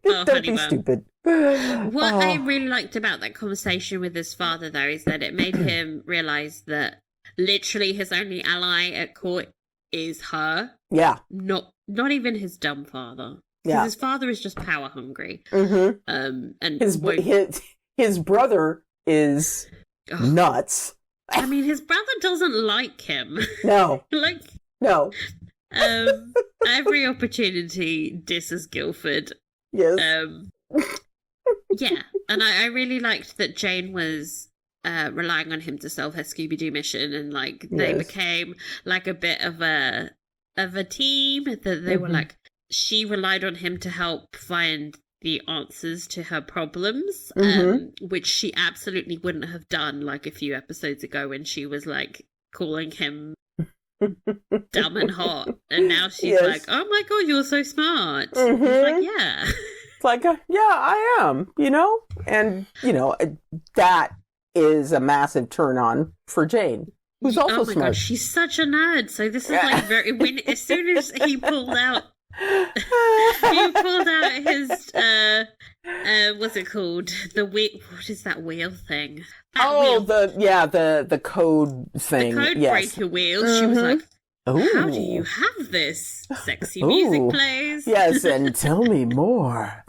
Don't be stupid. What I really liked about that conversation with his father, though, is that it made him realise that literally his only ally at court is her. Yeah. Not even his dumb father. Yeah. His father is just power hungry. And his brother is nuts. I mean, his brother doesn't like him. No. No. Every opportunity disses Guildford. Yes. Yeah. And I really liked that Jane was relying on him to solve her Scooby-Doo mission, and like they became like a bit of a team, that they were like, she relied on him to help find the answers to her problems, which she absolutely wouldn't have done like a few episodes ago when she was like calling him dumb and hot. And now she's Yes. like, oh my God, you're so smart. Mhm. He's like, yeah. It's like, yeah, I am, And, that is a massive turn on for Jane, who's also oh my smart. God, she's such a nerd. So this is like as soon as he pulled out his what's it called? The wheel. What is that wheel thing? Wheel. the code thing. The code yes. breaker wheel. She was like, Ooh. how do you have this? Sexy music plays. Yes, and tell me more.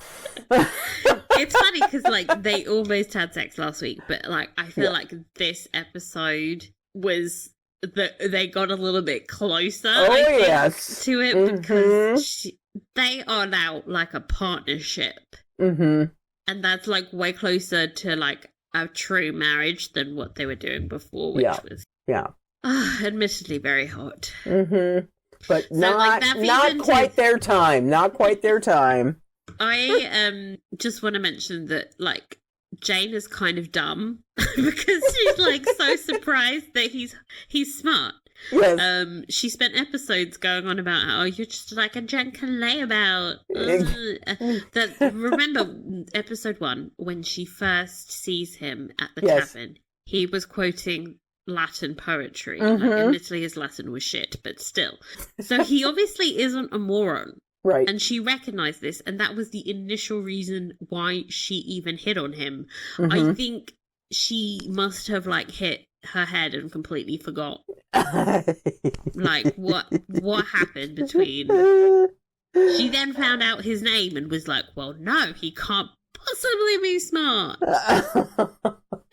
It's funny because like they almost had sex last week, but like I feel like this episode was they got a little bit closer. To it because they are now like a partnership, and that's like way closer to like a true marriage than what they were doing before, which was admittedly very hot. But So, not quite their time. Not quite their time. I just want to mention that like Jane is kind of dumb because she's like so surprised that he's smart. Yes. She spent episodes going on about how you're just like a gentle layabout. Remember episode 1 when she first sees him at the tavern? He was quoting Latin poetry. Like, admittedly, his Latin was shit, but still. So he obviously isn't a moron. Right. And she recognized this, and that was the initial reason why she even hit on him. I think she must have like hit her head and completely forgot like what happened between. She then found out his name and was like, well, no, he can't possibly be smart.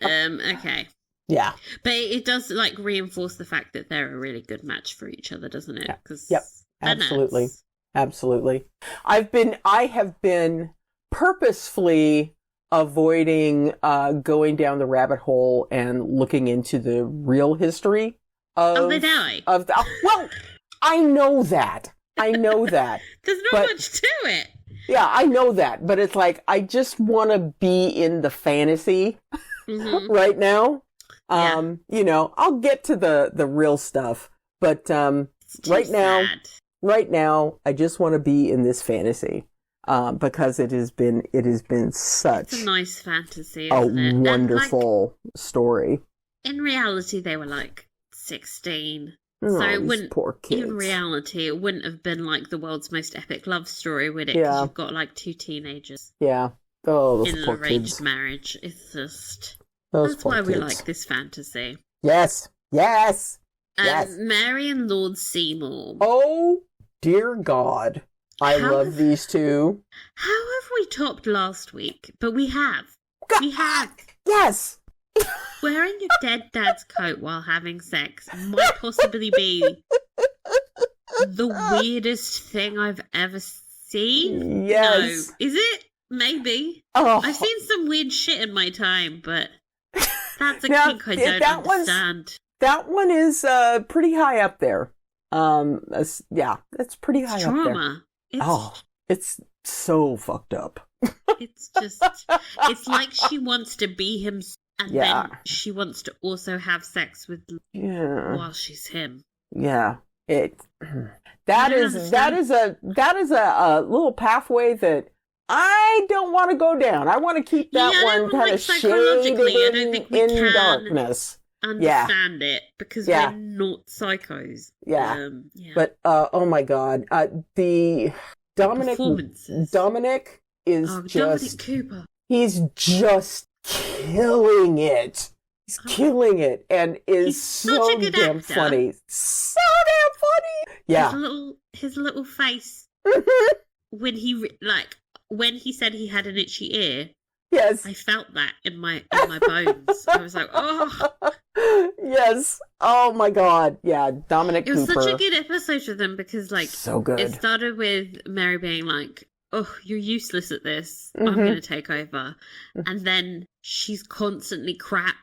Okay. Yeah. But it does like reinforce the fact that they're a really good match for each other, doesn't it? Yep. Absolutely. Absolutely. I have been purposefully avoiding going down the rabbit hole and looking into the real history of they die. Well, I know that. There's not much to it. Yeah, I know that, but it's like I just want to be in the fantasy right now. I'll get to the real stuff, but right now, I just want to be in this fantasy because it has been such a nice fantasy, a isn't it? wonderful story. In reality, they were like 16. Oh, so it these poor kids. In reality, it wouldn't have been like the world's most epic love story, would it? Because you've got like 2 teenagers. Yeah. Oh, those in poor an arranged kids. marriage. It's just That's why we kids. like this fantasy. Yes. Mary and Lord Seymour. Oh dear God, I love these two. How have we topped last week? But we have. We have. Yes. Wearing your dead dad's coat while having sex might possibly be the weirdest thing I've ever seen. Yes. No. Is it? Maybe. Oh. I've seen some weird shit in my time, but that's a kink I don't understand. That one is pretty high up there. That's pretty high up there. Trauma. It's so fucked up. It's just, it's like she wants to be him, and then she wants to also have sex with while she's him. Yeah, that is a little pathway that I don't want to go down. I want to keep that one kind of shaded I don't think we can darkness. Understand it because we're not psychos. But oh my God, the Dominic is just Dominic Cooper. He's just killing it. He's killing it, and is so damn funny. So damn funny. Yeah. His little face when he said he had an itchy ear. Yes. I felt that in my bones. I was like, oh. Yes. Oh my God. Yeah, Dominic Cooper. It was such a good episode for them because, like, so good. It started with Mary being like, oh, you're useless at this. I'm going to take over. And then she's constantly crap.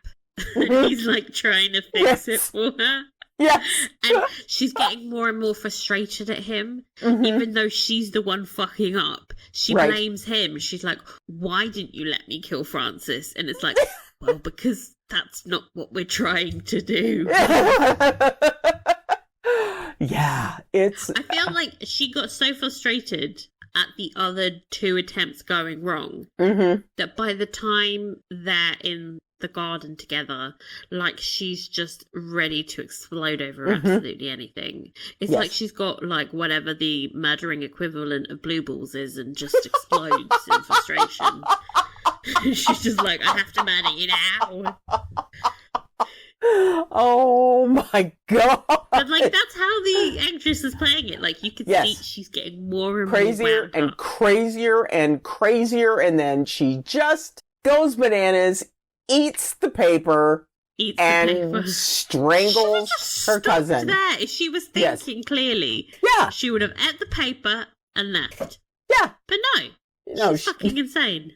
And he's, like, trying to fix it for her. Yes. And she's getting more and more frustrated at him, even though she's the one fucking up. She blames him. She's like, why didn't you let me kill Francis? And it's like, well, because that's not what we're trying to do. Yeah, it's... I feel like she got so frustrated at the other two attempts going wrong that by the time they're in the garden together, like, she's just ready to explode over absolutely anything. It's like she's got, like, whatever the murdering equivalent of blue balls is and just explodes in frustration. She's just like, I have to murder you now. Oh my god! But, like, that's how the actress is playing it. Like, you can see she's getting more and crazier more and crazier and crazier, and then she just goes bananas, eats the paper, strangles her cousin. There, if she was thinking clearly, she would have ate the paper and left. Yeah, but no, she's fucking insane.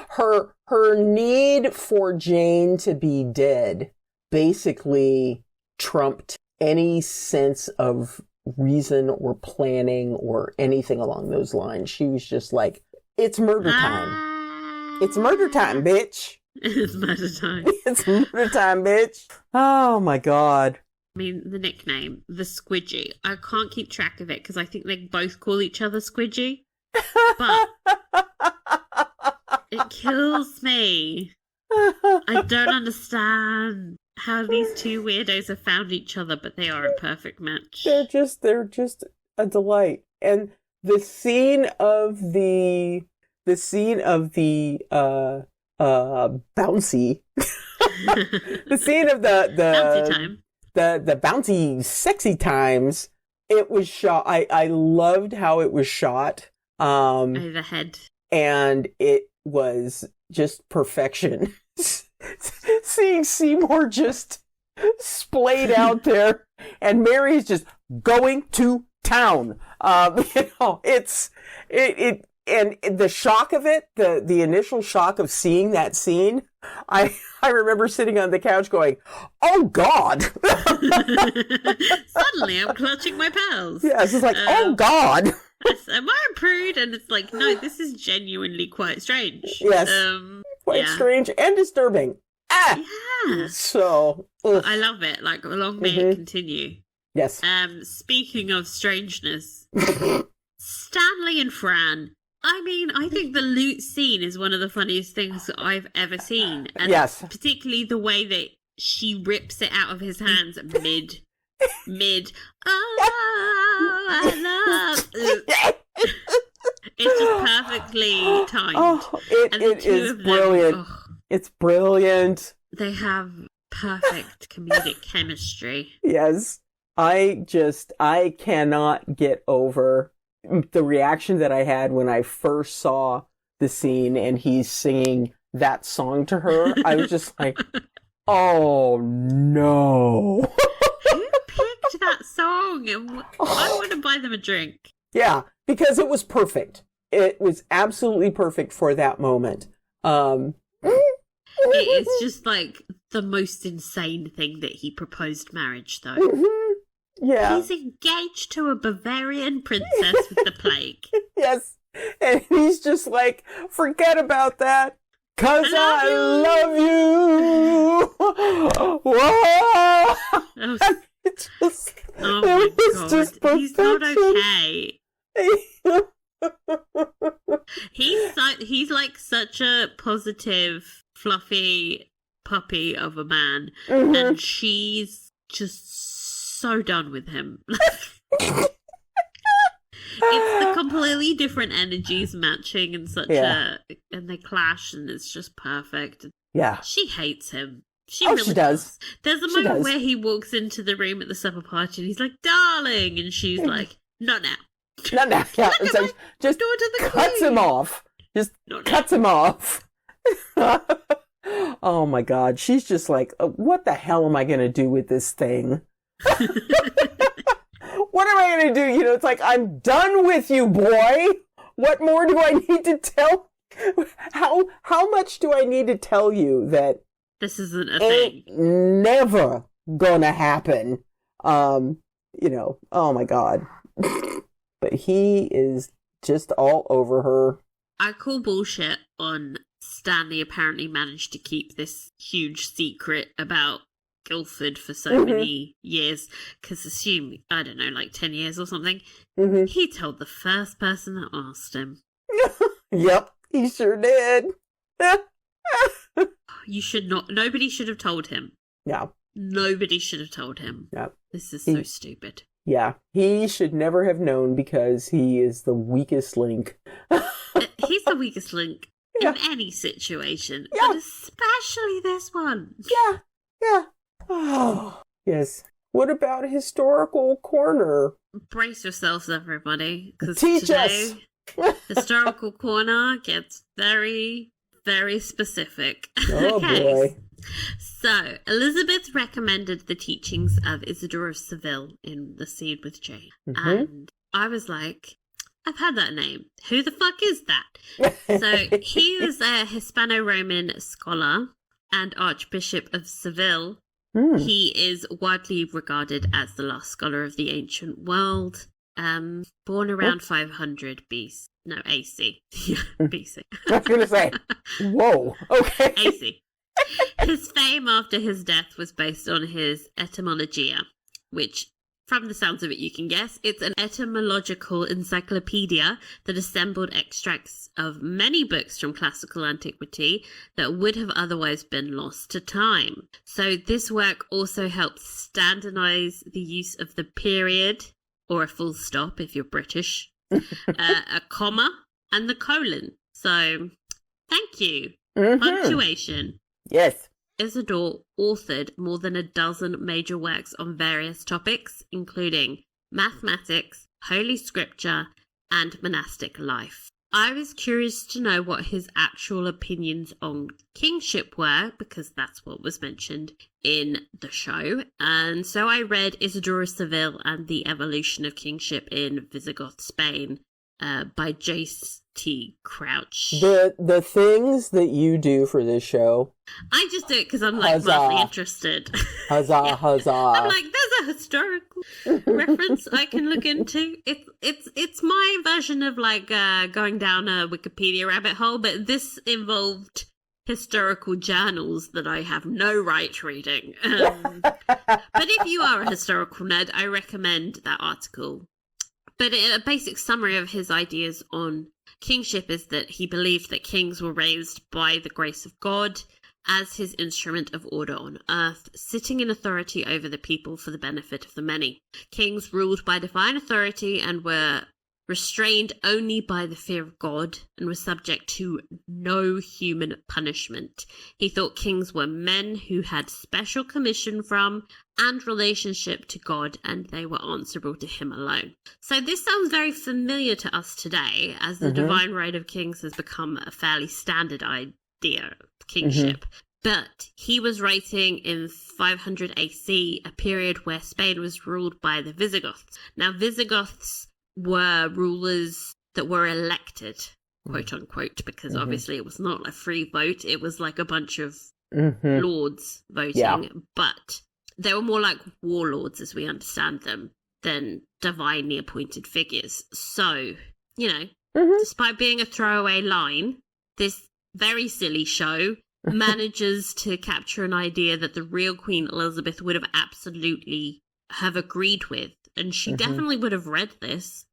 Her need for Jane to be dead basically trumped any sense of reason or planning or anything along those lines. She was just like, it's murder time. It's murder time, bitch. It's murder time. It's murder time, bitch. Oh my god. I mean, the nickname, the Squidgy. I can't keep track of it because I think they both call each other Squidgy. But it kills me. I don't understand how these two weirdos have found each other, but they are a perfect match. They're just a delight. And the scene of the bouncy the scene of the bouncy time. The bouncy sexy times, it was shot. I loved how it was shot. Overhead. And it was just perfection. Seeing Seymour just splayed out there, and Mary's just going to town. It's and the shock of it, the initial shock of seeing that scene. I remember sitting on the couch going, "Oh God!" Suddenly, I'm clutching my pals. Yeah, it's just like, "Oh God." Am I a prude? And it's like, no, this is genuinely quite strange. Yes, quite strange and disturbing. Yeah. So, I love it. Like, long may it continue. Yes. Speaking of strangeness, Stanley and Fran. I mean, I think the loot scene is one of the funniest things I've ever seen. And particularly the way that she rips it out of his hands mid. Oh, I love it. It's just perfectly timed. Oh, it is brilliant. It's brilliant. They have perfect comedic chemistry. Yes. I cannot get over the reaction that I had when I first saw the scene and he's singing that song to her. I was just like, oh no. Who picked that song? I want to buy them a drink. Yeah, because it was perfect. It was absolutely perfect for that moment. It's just like the most insane thing that he proposed marriage, though. Yeah. He's engaged to a Bavarian princess with the plague. Yes. And he's just like, forget about that. 'Cause I love you. Whoa. Oh my God. He's not okay. He's like such a positive, fluffy puppy of a man. And she's just so done with him. It's the completely different energies matching and and they clash and it's just perfect. Yeah. She hates him. She does. There's a moment where he walks into the room at the supper party and he's like, "Darling," and she's like, "Not now." Not now. Yeah. It's like, just cuts him off. Just cuts him off. Oh my God. She's just like, what the hell am I going to do with this thing? What am I going to do? You know, it's like, I'm done with you, boy. What more do I need to tell? How much do I need to tell you that this isn't a thing? Never gonna happen. You know, oh my God. But he is just all over her. I call bullshit on Stanley apparently managed to keep this huge secret about Guildford for so many years, because assume, I don't know, like 10 years or something, he told the first person that asked him. Yep, he sure did. Nobody should have told him. No. Nobody should have told him. No. This is so stupid. Yeah, he should never have known because he is the weakest link. He's the weakest link in any situation, but especially this one. Yeah. Oh, yes. What about historical corner? Brace yourselves, everybody, because Teach us. Historical corner gets very, very specific. Oh, boy. So, Elizabeth recommended the teachings of Isidore of Seville in the scene with Jane. And I was like, I've heard that name. Who the fuck is that? So, he is a Hispano-Roman scholar and Archbishop of Seville. He is widely regarded as the last scholar of the ancient world. Born around 500 BC. No, AC. Yeah, BC. I was going to say, whoa, okay. AC. His fame after his death was based on his Etymologia, which, from the sounds of it, you can guess, it's an etymological encyclopedia that assembled extracts of many books from classical antiquity that would have otherwise been lost to time. So this work also helps standardize the use of the period, or a full stop if you're British, a comma, and the colon. So, thank you. Punctuation. Yes. Isidore authored more than a dozen major works on various topics, including mathematics, Holy Scripture, and monastic life. I was curious to know what his actual opinions on kingship were, because that's what was mentioned in the show. And so I read Isidore of Seville and the Evolution of Kingship in Visigoth, Spain, by J.T. Crouch. The things that you do for this show. I just do it because I'm like mildly interested. Huzzah, huzzah. I'm like, there's a historical reference I can look into. It's my version of like going down a Wikipedia rabbit hole, but this involved historical journals that I have no right reading. But if you are a historical nerd, I recommend that article. But a basic summary of his ideas on kingship is that he believed that kings were raised by the grace of God as his instrument of order on earth, sitting in authority over the people for the benefit of the many. Kings ruled by divine authority and were restrained only by the fear of God and were subject to no human punishment. He thought kings were men who had special commission from and relationship to God, and they were answerable to him alone. So this sounds very familiar to us today, as the divine right of kings has become a fairly standard idea of kingship. But he was writing in 500 AC, a period where Spain was ruled by the Visigoths. Now, Visigoths were rulers that were elected, quote unquote, because obviously it was not a free vote. It was like a bunch of lords voting, but they were more like warlords as we understand them than divinely appointed figures. So, you know, despite being a throwaway line, this very silly show manages to capture an idea that the real Queen Elizabeth would have absolutely have agreed with. And she definitely would have read this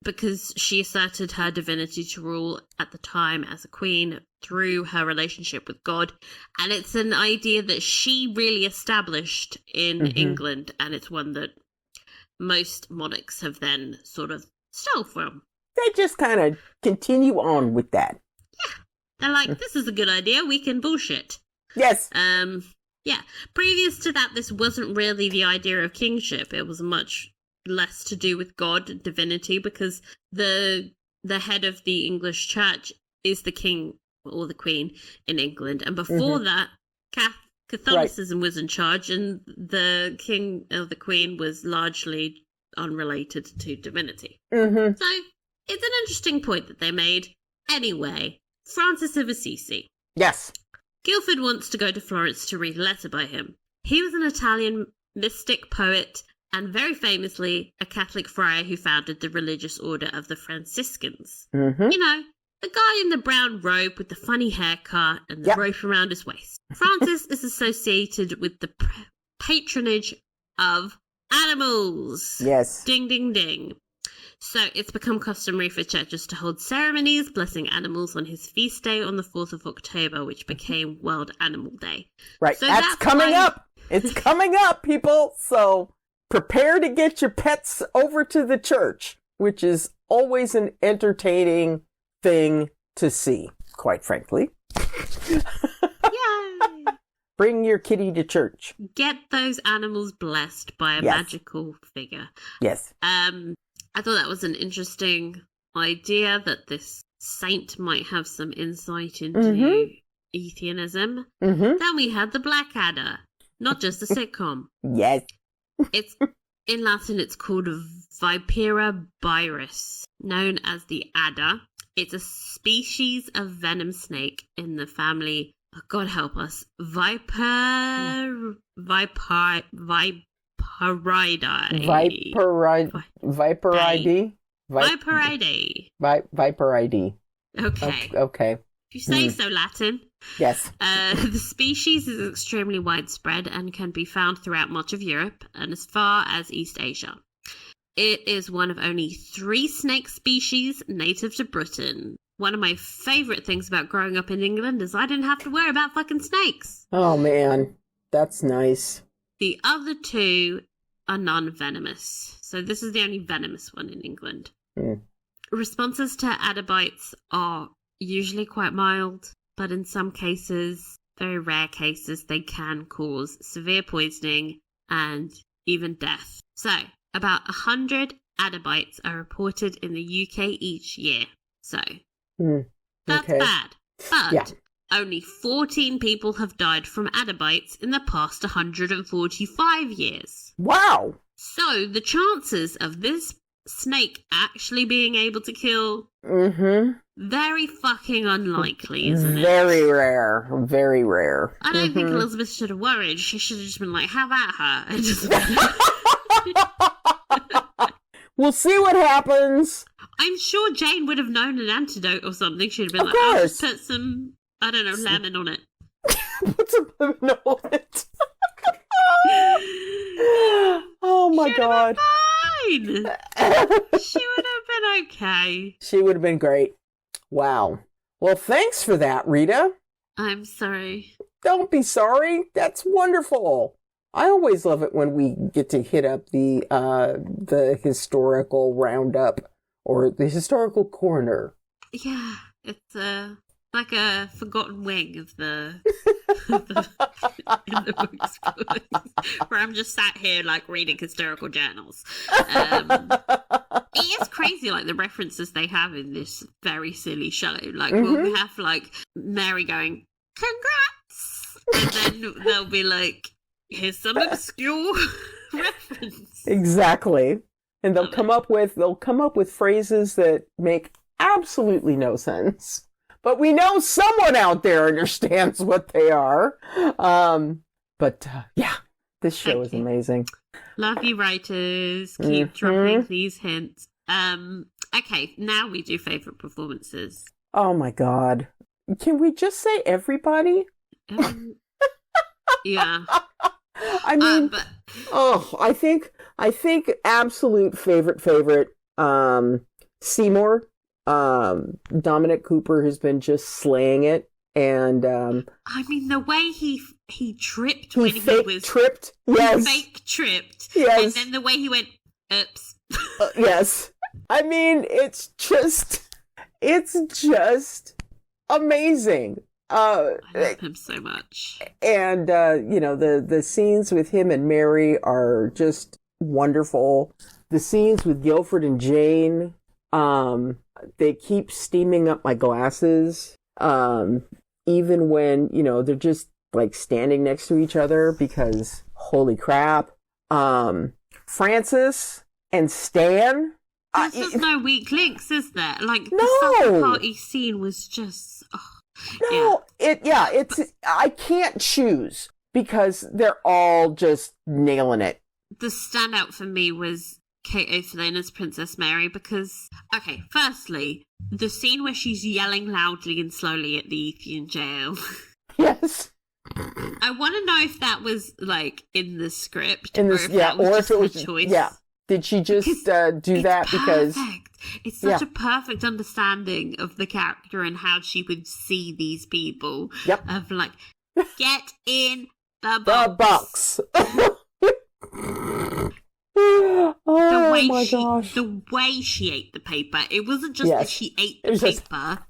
because she asserted her divinity to rule at the time as a queen through her relationship with God. And it's an idea that she really established in England, and it's one that most monarchs have then sort of stole from. They just kind of continue on with that. Yeah. They're like, this is a good idea, we can bullshit. Yes. Yeah, previous to that, this wasn't really the idea of kingship. It was much less to do with God and divinity, because the head of the English church is the king or the queen in England. And before that, Catholicism was in charge, and the king or the queen was largely unrelated to divinity. So it's an interesting point that they made. Anyway, Francis of Assisi. Yes. Guildford wants to go to Florence to read a letter by him. He was an Italian mystic poet and very famously a Catholic friar who founded the religious order of the Franciscans. You know, the guy in the brown robe with the funny haircut and the rope around his waist. Francis is associated with the patronage of animals. Yes. Ding, ding, ding. So it's become customary for churches to hold ceremonies blessing animals on his feast day on the 4th of October, which became World Animal Day. Right. So that's coming up. It's coming up, people. So prepare to get your pets over to the church, which is always an entertaining thing to see, quite frankly. Yay! Bring your kitty to church. Get those animals blessed by a magical figure. Yes. I thought that was an interesting idea, that this saint might have some insight into atheism. Then we had the Blackadder, not just a sitcom. Yes. It's in Latin, it's called Vipera virus, known as the adder. It's a species of venom snake in the family, oh God help us, Viperidae. Viperidae. Okay. Okay. If you say so, Latin. Yes. The species is extremely widespread and can be found throughout much of Europe and as far as East Asia. It is one of only 3 snake species native to Britain. One of my favourite things about growing up in England is I didn't have to worry about fucking snakes. Oh, man. That's nice. The other 2 are non-venomous. So this is the only venomous one in England. Responses to adder bites are usually quite mild, but in some cases, very rare cases, they can cause severe poisoning and even death. So, about 100 adder bites are reported in the UK each year. So, that's bad. But only 14 people have died from adder bites in the past 145 years. Wow! So, the chances of this snake actually being able to kill, very fucking unlikely, isn't it? Very rare. Very rare. I don't think Elizabeth should have worried. She should have just been like, have at her. And just we'll see what happens. I'm sure Jane would have known an antidote or something. She'd have been Of like, I'll course. just put some, I don't know, lemon on it. Put some lemon on it. Oh my God. Fine. She would have been okay. She would have been great. Wow. Well, thanks for that, Rita. I'm sorry. Don't be sorry. That's wonderful. I always love it when we get to hit up the historical roundup or the historical corner. Yeah, it's like a forgotten wing of the in the books, where I'm just sat here like reading historical journals. It is crazy, like the references they have in this very silly show. Like we'll have like Mary going, "Congrats," and then they'll be like, "Here's some obscure reference." Exactly, and they'll come up with phrases that make absolutely no sense. But we know someone out there understands what they are. Yeah, this show is amazing. Love you, writers. Keep dropping these hints. Okay, now we do favourite performances. Oh my God. Can we just say everybody? Yeah. I mean, I think absolute favorite, Seymour. Dominic Cooper has been just slaying it, and I mean the way he tripped when he was tripped, yes, he fake tripped, yes, and then the way he went, oops, yes. I mean, it's just amazing. I love him so much, and the scenes with him and Mary are just wonderful. The scenes with Guilford and Jane. They keep steaming up my glasses, even when, they're just like standing next to each other because holy crap. Francis and Stan. There's just no weak links, is there? Like No. the supper party scene was just, it's, I can't choose because they're all just nailing it. The standout for me was Kate O'Flynn as Princess Mary because, okay, firstly, the scene where she's yelling loudly and slowly at the Ethiopian jail. Yes. I want to know if that was, like, in the script, or if it was a choice. Yeah. Did she just do that perfect. because... It's such a perfect understanding of the character and how she would see these people. Yep. Of, like, get in the box. Oh my gosh. The way she ate the paper, it wasn't just that she ate the paper,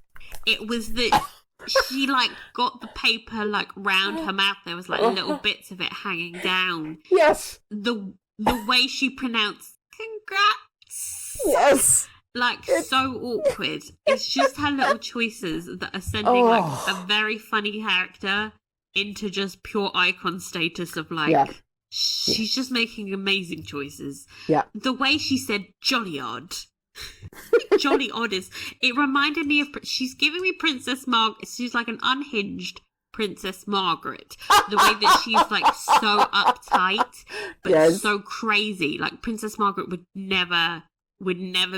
it was that she, like, got the paper, like, round her mouth. There was, like, little bits of it hanging down. Yes. The way she pronounced congrats. Yes. Like, so awkward. It's just her little choices that are sending, like, a very funny character into just pure icon status of, like, she's just making amazing choices. Yeah. The way she said jolly odd. Jolly odd is... It reminded me of... She's giving me Princess Margaret. She's like an unhinged Princess Margaret. The way that she's, like, so uptight, but so crazy. Like, Princess Margaret would never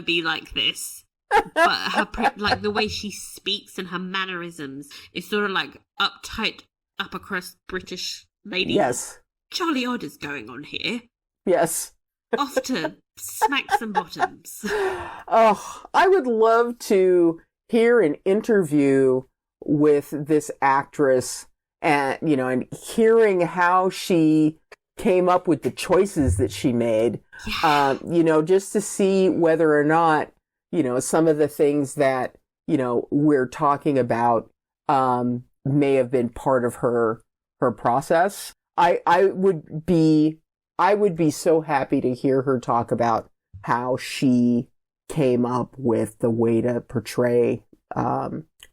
be like this. But her, like, the way she speaks and her mannerisms is sort of like uptight, upper crust British lady. Yes. Jolly odd is going on here. Yes. Off to smacks and bottoms. Oh, I would love to hear an interview with this actress and, you know, and hearing how she came up with the choices that she made, you know, just to see whether or not, you know, some of the things that, you know, we're talking about may have been part of her process. I would be so happy to hear her talk about how she came up with the way to portray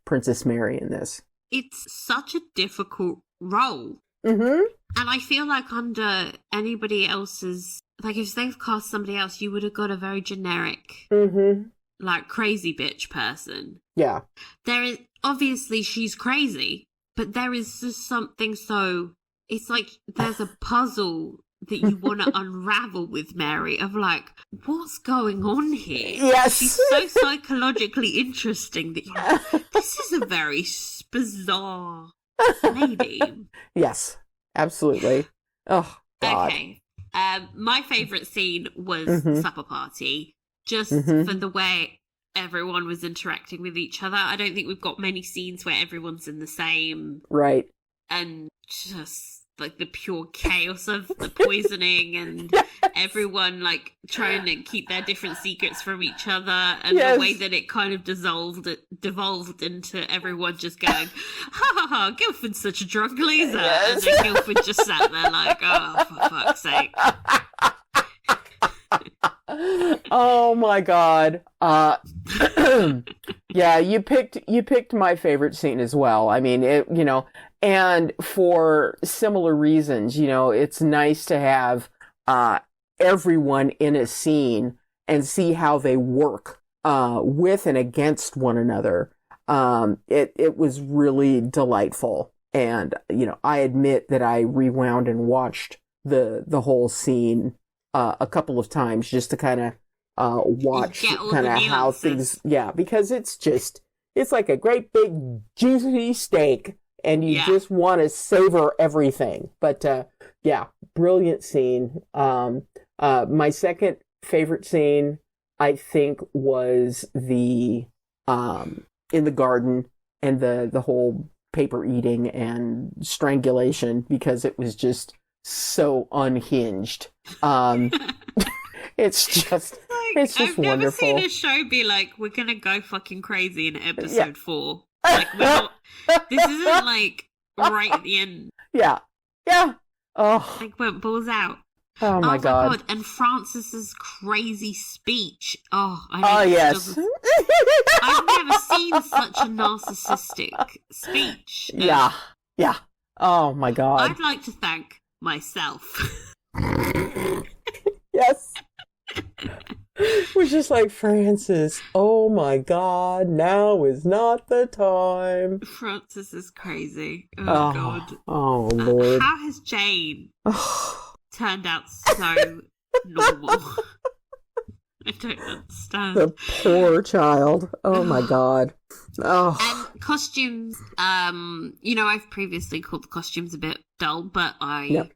Princess Mary in this. It's such a difficult role. Mm-hmm. And I feel like under anybody else's, like, if they've cast somebody else, you would have got a very generic, like, crazy bitch person. Yeah. There is, obviously she's crazy, but there is just something so, it's like there's a puzzle that you want to unravel with Mary of, like, what's going on here? Yes. She's so psychologically interesting that this is a very bizarre lady. Yes, absolutely. Oh, God. Okay. My favourite scene was Supper Party, just for the way everyone was interacting with each other. I don't think we've got many scenes where everyone's in the same... Right. And just, like, the pure chaos of the poisoning and everyone, like, trying to keep their different secrets from each other, and the way that it kind of devolved into everyone just going, ha ha ha, Guilford's such a drunk loser. And then Guilford just sat there like, oh, for fuck's sake. Oh my God. Yeah, you picked my favorite scene as well. I mean, it, you know, and for similar reasons, you know, it's nice to have everyone in a scene and see how they work with and against one another. It was really delightful. And, you know, I admit that I rewound and watched the whole scene a couple of times just to kind of watch kind of how things, because it's like a great big juicy steak and you just want to savor everything. But brilliant scene. My second favorite scene, I think, was the in the garden and the whole paper eating and strangulation, because it was just so unhinged. It's just I've wonderful. never seen a show be like, we're gonna go fucking crazy in episode 4. Like, we're not, this isn't like right at the end. Yeah. Oh, like, went balls out. Oh my God! And Francis's crazy speech. Oh, yes. I've never seen such a narcissistic speech. Yeah. Oh my God! I'd like to thank myself. Yes. We're just like, Francis, oh my God, now is not the time. Francis is crazy. Oh God. Oh Lord. How has Jane turned out so normal? I don't understand. The poor child. Oh my God. Oh. And costumes, I've previously called the costumes a bit dull, but I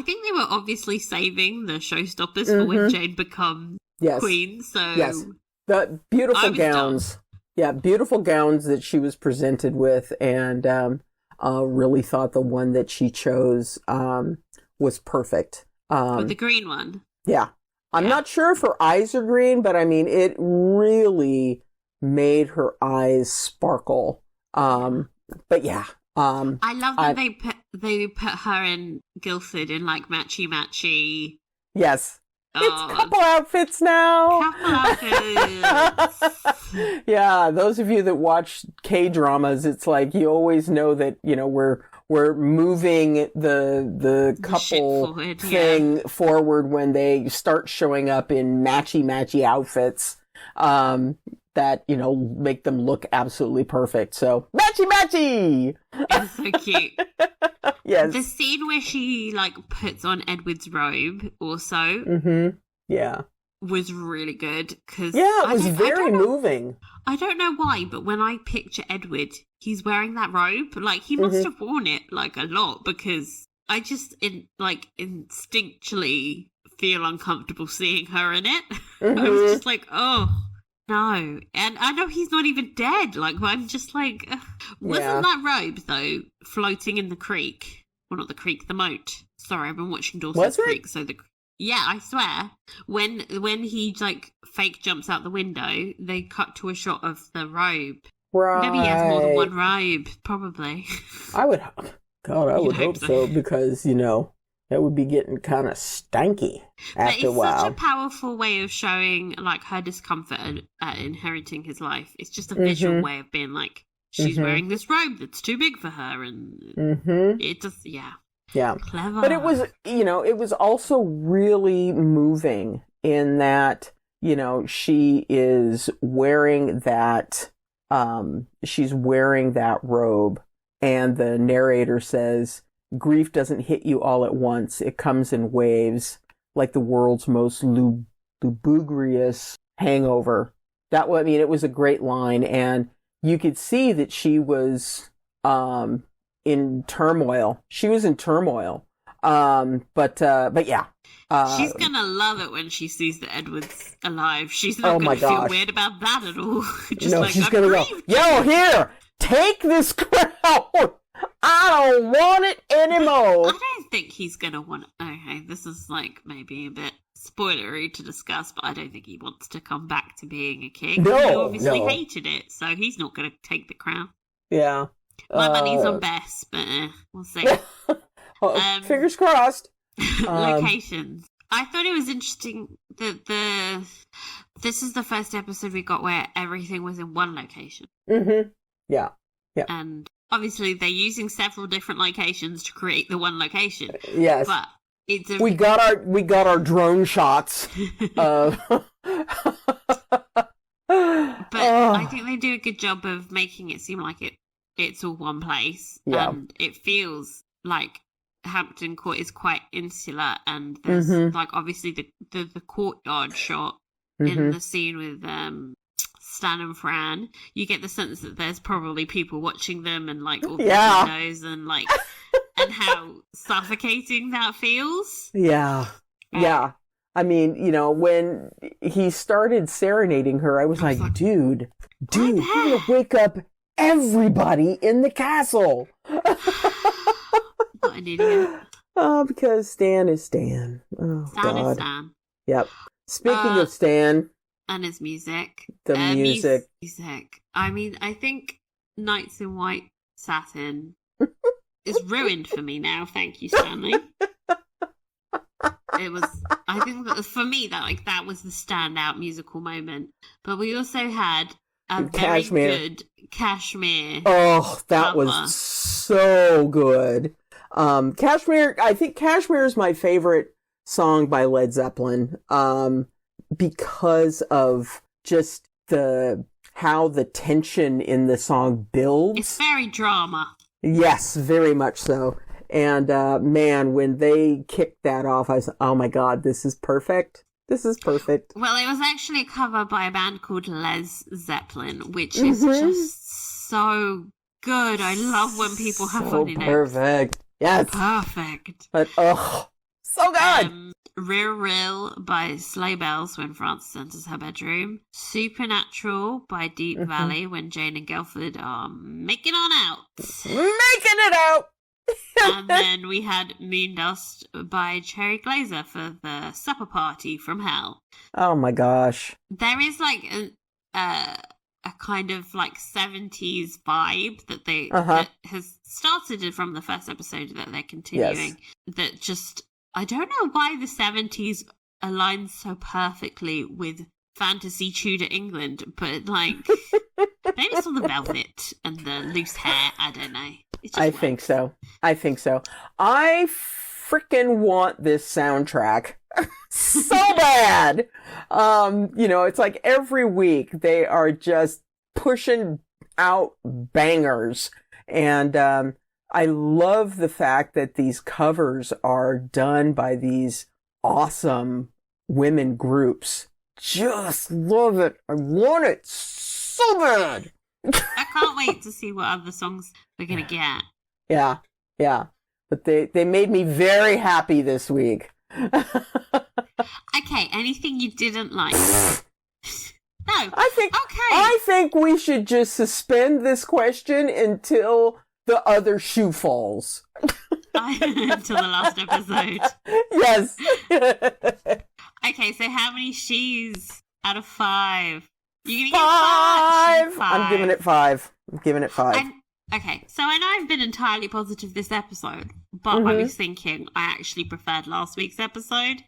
think they were obviously saving the showstoppers for when Jane becomes queen. So yes, the beautiful gowns. Yeah, beautiful gowns that she was presented with, and really thought the one that she chose was perfect. With the green one. Yeah. I'm not sure if her eyes are green, but I mean, it really made her eyes sparkle. But yeah. I love that they put her in Guildford in like matchy. Yes. It's couple outfits now. Couple outfits. Yeah, those of you that watch K-dramas, it's like you always know that, we're moving the couple thing forward when they start showing up in matchy outfits that, make them look absolutely perfect. So, matchy! It's so cute. Yes. The scene where she, puts on Edward's robe also was really good. Yeah, it was very moving. I don't know why, but when I picture Edward, he's wearing that robe. He must have worn it, a lot, because I just, instinctually feel uncomfortable seeing her in it. I was just like, oh, no. And I know he's not even dead. I'm just like, wasn't that robe, though, floating in the creek? Well, not the creek, the moat. Sorry, I've been watching Dawson's Creek, so yeah, I swear. When he fake jumps out the window, they cut to a shot of the robe. Right. Maybe he has more than one robe, probably. I would hope so, because that would be getting kind of stanky after a while. It's such a powerful way of showing her discomfort at inheriting his life. It's just a visual way of being she's wearing this robe that's too big for her, and it just Yeah. Clever. But it was, it was also really moving in that, she is wearing that, she's wearing that robe, and the narrator says, grief doesn't hit you all at once. It comes in waves, like the world's most lugubrious hangover. It was a great line, and you could see that she was, in turmoil. She was in turmoil. But yeah. She's gonna love it when she sees that Edward's alive. She's not gonna feel weird about that at all. She's gonna go, yo, here, take this crown. I don't want it anymore. I don't think he's gonna want it. Okay, this is maybe a bit spoilery to discuss, but I don't think he wants to come back to being a king. No, he obviously hated it, so he's not gonna take the crown. Yeah. My money's on Bess, but we'll see. Fingers crossed. Locations. I thought it was interesting that this is the first episode we got where everything was in one location. Yeah. And obviously they're using several different locations to create the one location. Yes. But we got our drone shots. But I think they do a good job of making it seem like it's all one place. Yeah. And it feels like Hampton Court is quite insular, and there's obviously the courtyard shot in the scene with Stan and Fran. You get the sense that there's probably people watching them, and all the windows, and and how suffocating that feels. Yeah. I mean, when he started serenading her, I was like, dude, you're gonna wake up everybody in the castle. What an idiot. Oh, because Stan is Stan. Oh, Stan God. is Stan. Yep. Speaking of Stan. And his music. The music. I mean, I think Nights in White Satin is ruined for me now. Thank you, Stanley. I think that for me, that was the standout musical moment. But we also had a very good Kashmir. Oh, that cover. Was so good. Kashmir, I think Kashmir is my favorite song by Led Zeppelin, because of just how the tension in the song builds. It's very drama. Yes, very much so. And, man, when they kicked that off, I was, oh my God, this is perfect. This is perfect. Well, it was actually a cover by a band called Les Zeppelin, which is just so good. I love when people have funny names. Perfect. Yes. Perfect. But, so good. Real Real by Sleigh Bells when Frances enters her bedroom. Supernatural by Deep Valley when Jane and Guilford are making on out. Making it out! And then we had Moondust by Cherry Glazer for the supper party from hell. Oh my gosh. There is like a kind of like 70s vibe that that has started from the first episode that they're continuing. Yes. That just, I don't know why the 70s aligns so perfectly with fantasy Tudor England, but like maybe it's all the velvet and the loose hair. I don't know. I think so. I freaking want this soundtrack so bad. It's like every week they are just pushing out bangers. And I love the fact that these covers are done by these awesome women groups. Just love it. I want it so bad. I can't wait to see what other songs we're going to get. Yeah. But they made me very happy this week. Okay, anything you didn't like? No. I think we should just suspend this question until the other shoe falls. Until the last episode. Yes. Okay, so how many shoes out of 5? You're gonna give 5. I'm giving it 5. Okay, so I know I've been entirely positive this episode, but I was thinking I actually preferred last week's episode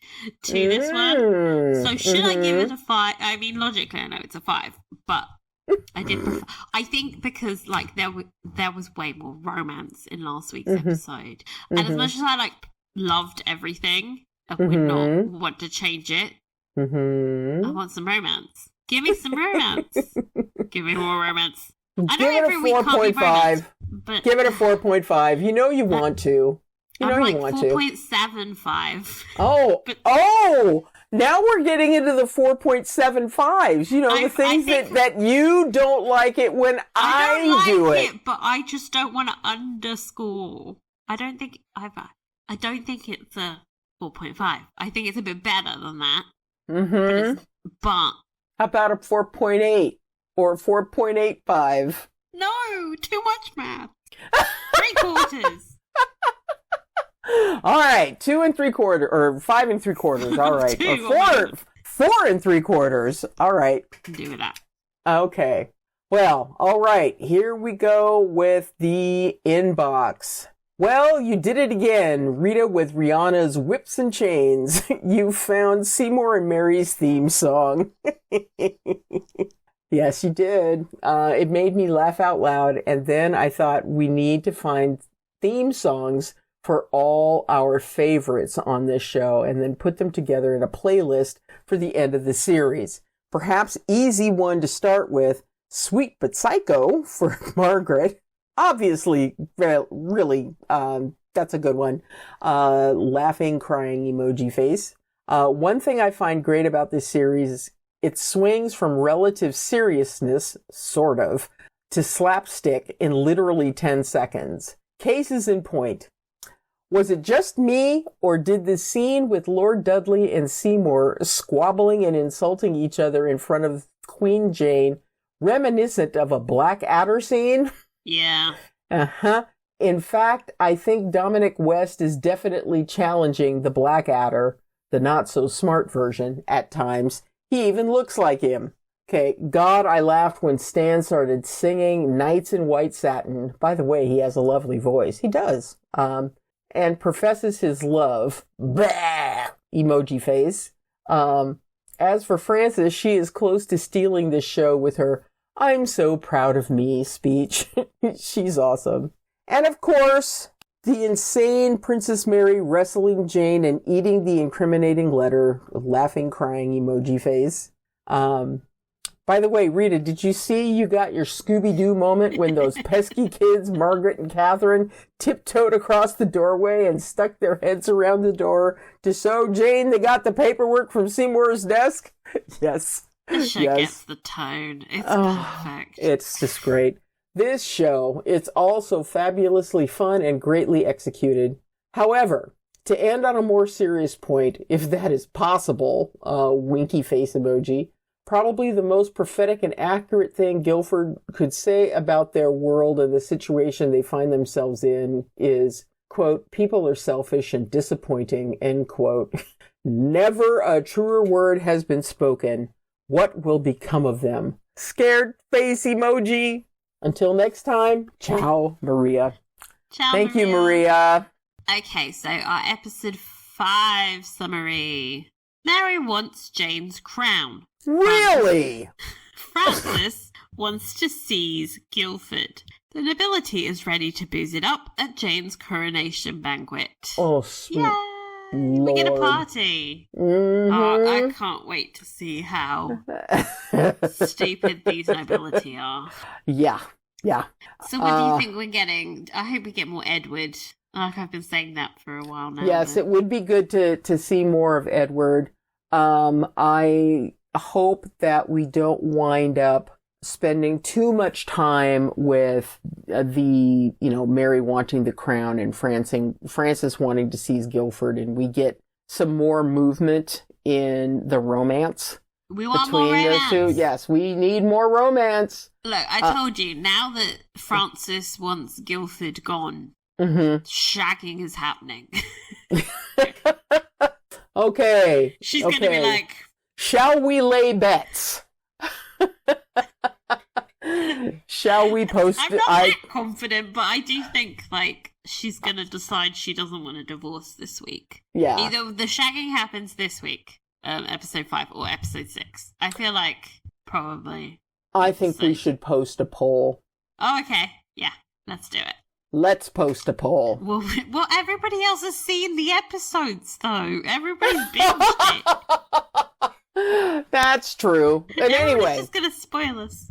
to this one. So should I give it a 5? I mean, logically, I know it's a 5, but I did prefer. I think because like there was way more romance in last week's episode, and as much as I loved everything, I would not want to change it. I want some romance. Give me some romance. Give me more romance. I know every week can't be romance, but give it a 4.5. You know you want to. You know you want to. 4.75. Oh, now we're getting into the 4.75s. You know, the things that you don't like it when I do it. But I just don't want to underscore. I don't think it's a 4.5. I think it's a bit better than that. But how about a 4.8 or 4.85? No, too much math. 3/4. All right, 2 3/4 or 5 3/4. All right, or 4 3/4. All right, do that. Okay. Well, all right. Here we go with the inbox. Well, you did it again, Rita, with Rihanna's Whips and Chains. You found Seymour and Mary's theme song. Yes, you did. It made me laugh out loud. And then I thought we need to find theme songs for all our favorites on this show and then put them together in a playlist for the end of the series. Perhaps easy one to start with, Sweet But Psycho for Margaret. Obviously, really, that's a good one. Laughing, crying emoji face. One thing I find great about this series is it swings from relative seriousness, sort of, to slapstick in literally 10 seconds. Cases in point. Was it just me, or did the scene with Lord Dudley and Seymour squabbling and insulting each other in front of Queen Jane reminiscent of a Blackadder scene? Yeah. In fact, I think Dominic West is definitely challenging the Blackadder, the not-so-smart version, at times. He even looks like him. Okay, God, I laughed when Stan started singing Nights in White Satin. By the way, he has a lovely voice. He does. And professes his love. Bah! Emoji face. As for Frances, she is close to stealing this show with her "I'm so proud of me" speech. She's awesome. And of course, the insane Princess Mary wrestling Jane and eating the incriminating letter, laughing, crying emoji face. By the way, Rita, did you see you got your Scooby-Doo moment when those pesky kids, Margaret and Catherine, tiptoed across the doorway and stuck their heads around the door to show Jane they got the paperwork from Seymour's desk? Yes. The show gets the tone. It's perfect. It's just great. This show, it's also fabulously fun and greatly executed. However, to end on a more serious point, if that is possible, winky face emoji, probably the most prophetic and accurate thing Guilford could say about their world and the situation they find themselves in is, quote, people are selfish and disappointing, end quote. Never a truer word has been spoken. What will become of them? Scared face emoji. Until next time, ciao, Maria. Ciao, Thank you, Maria. Okay, so our episode 5 summary. Mary wants Jane's crown. Really? Francis wants to seize Guilford. The nobility is ready to booze it up at Jane's coronation banquet. Oh, sweet Yay! Lord. We get a party. Mm-hmm. I can't wait to see how stupid these nobility are. Yeah. So what do you think we're getting? I hope we get more Edward. Like I've been saying that for a while now. Yes, it would be good to see more of Edward. I hope that we don't wind up spending too much time with Mary wanting the crown and Francis wanting to seize Guilford, and we get some more movement in the romance. We want between more romance. Those two. Yes, we need more romance. Look, I told you, now that Francis wants Guilford gone, shagging is happening. Okay. She's going to be like... Shall we lay bets? Shall we post I'm not that confident, but I do think, she's going to decide she doesn't want a divorce this week. Yeah. Either the shagging happens this week, episode 5, or episode 6. I feel like probably... I think we should post a poll. Oh, okay. Yeah, let's do it. Let's post a poll. Well, everybody else has seen the episodes, though. Everybody's binged it. That's true. And anyway, just gonna spoil us.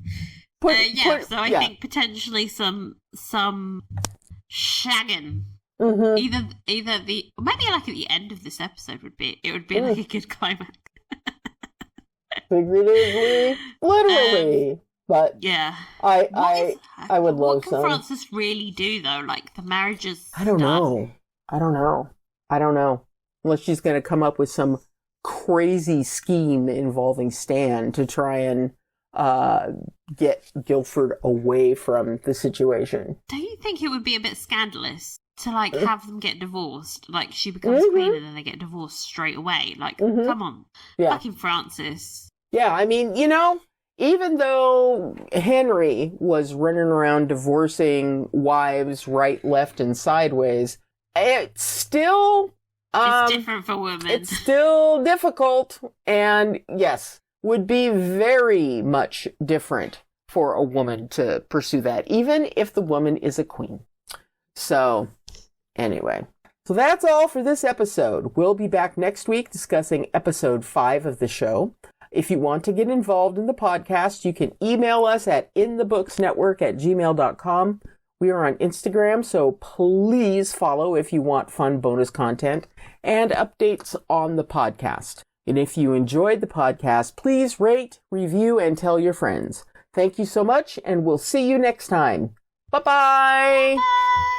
I think potentially some shagging. Mm-hmm. Either maybe at the end of this episode would be like a good climax. Figuratively, literally. But yeah, I would love some. What can Francis really do though? The marriage is I don't know. Unless she's going to come up with some crazy scheme involving Stan to try and get Guilford away from the situation. Don't you think it would be a bit scandalous to have them get divorced? She becomes queen and then they get divorced straight away. Come on, fucking Francis. Yeah, I mean, even though Henry was running around divorcing wives right, left, and sideways, it's still... it's different for women. It's still difficult, and yes, would be very much different for a woman to pursue that, even if the woman is a queen. So, anyway. So that's all for this episode. We'll be back next week discussing episode 5 of the show. If you want to get involved in the podcast, you can email us at inthebooksnetwork@gmail.com. We are on Instagram, so please follow if you want fun bonus content and updates on the podcast. And if you enjoyed the podcast, please rate, review, and tell your friends. Thank you so much, and we'll see you next time. Bye-bye! Bye.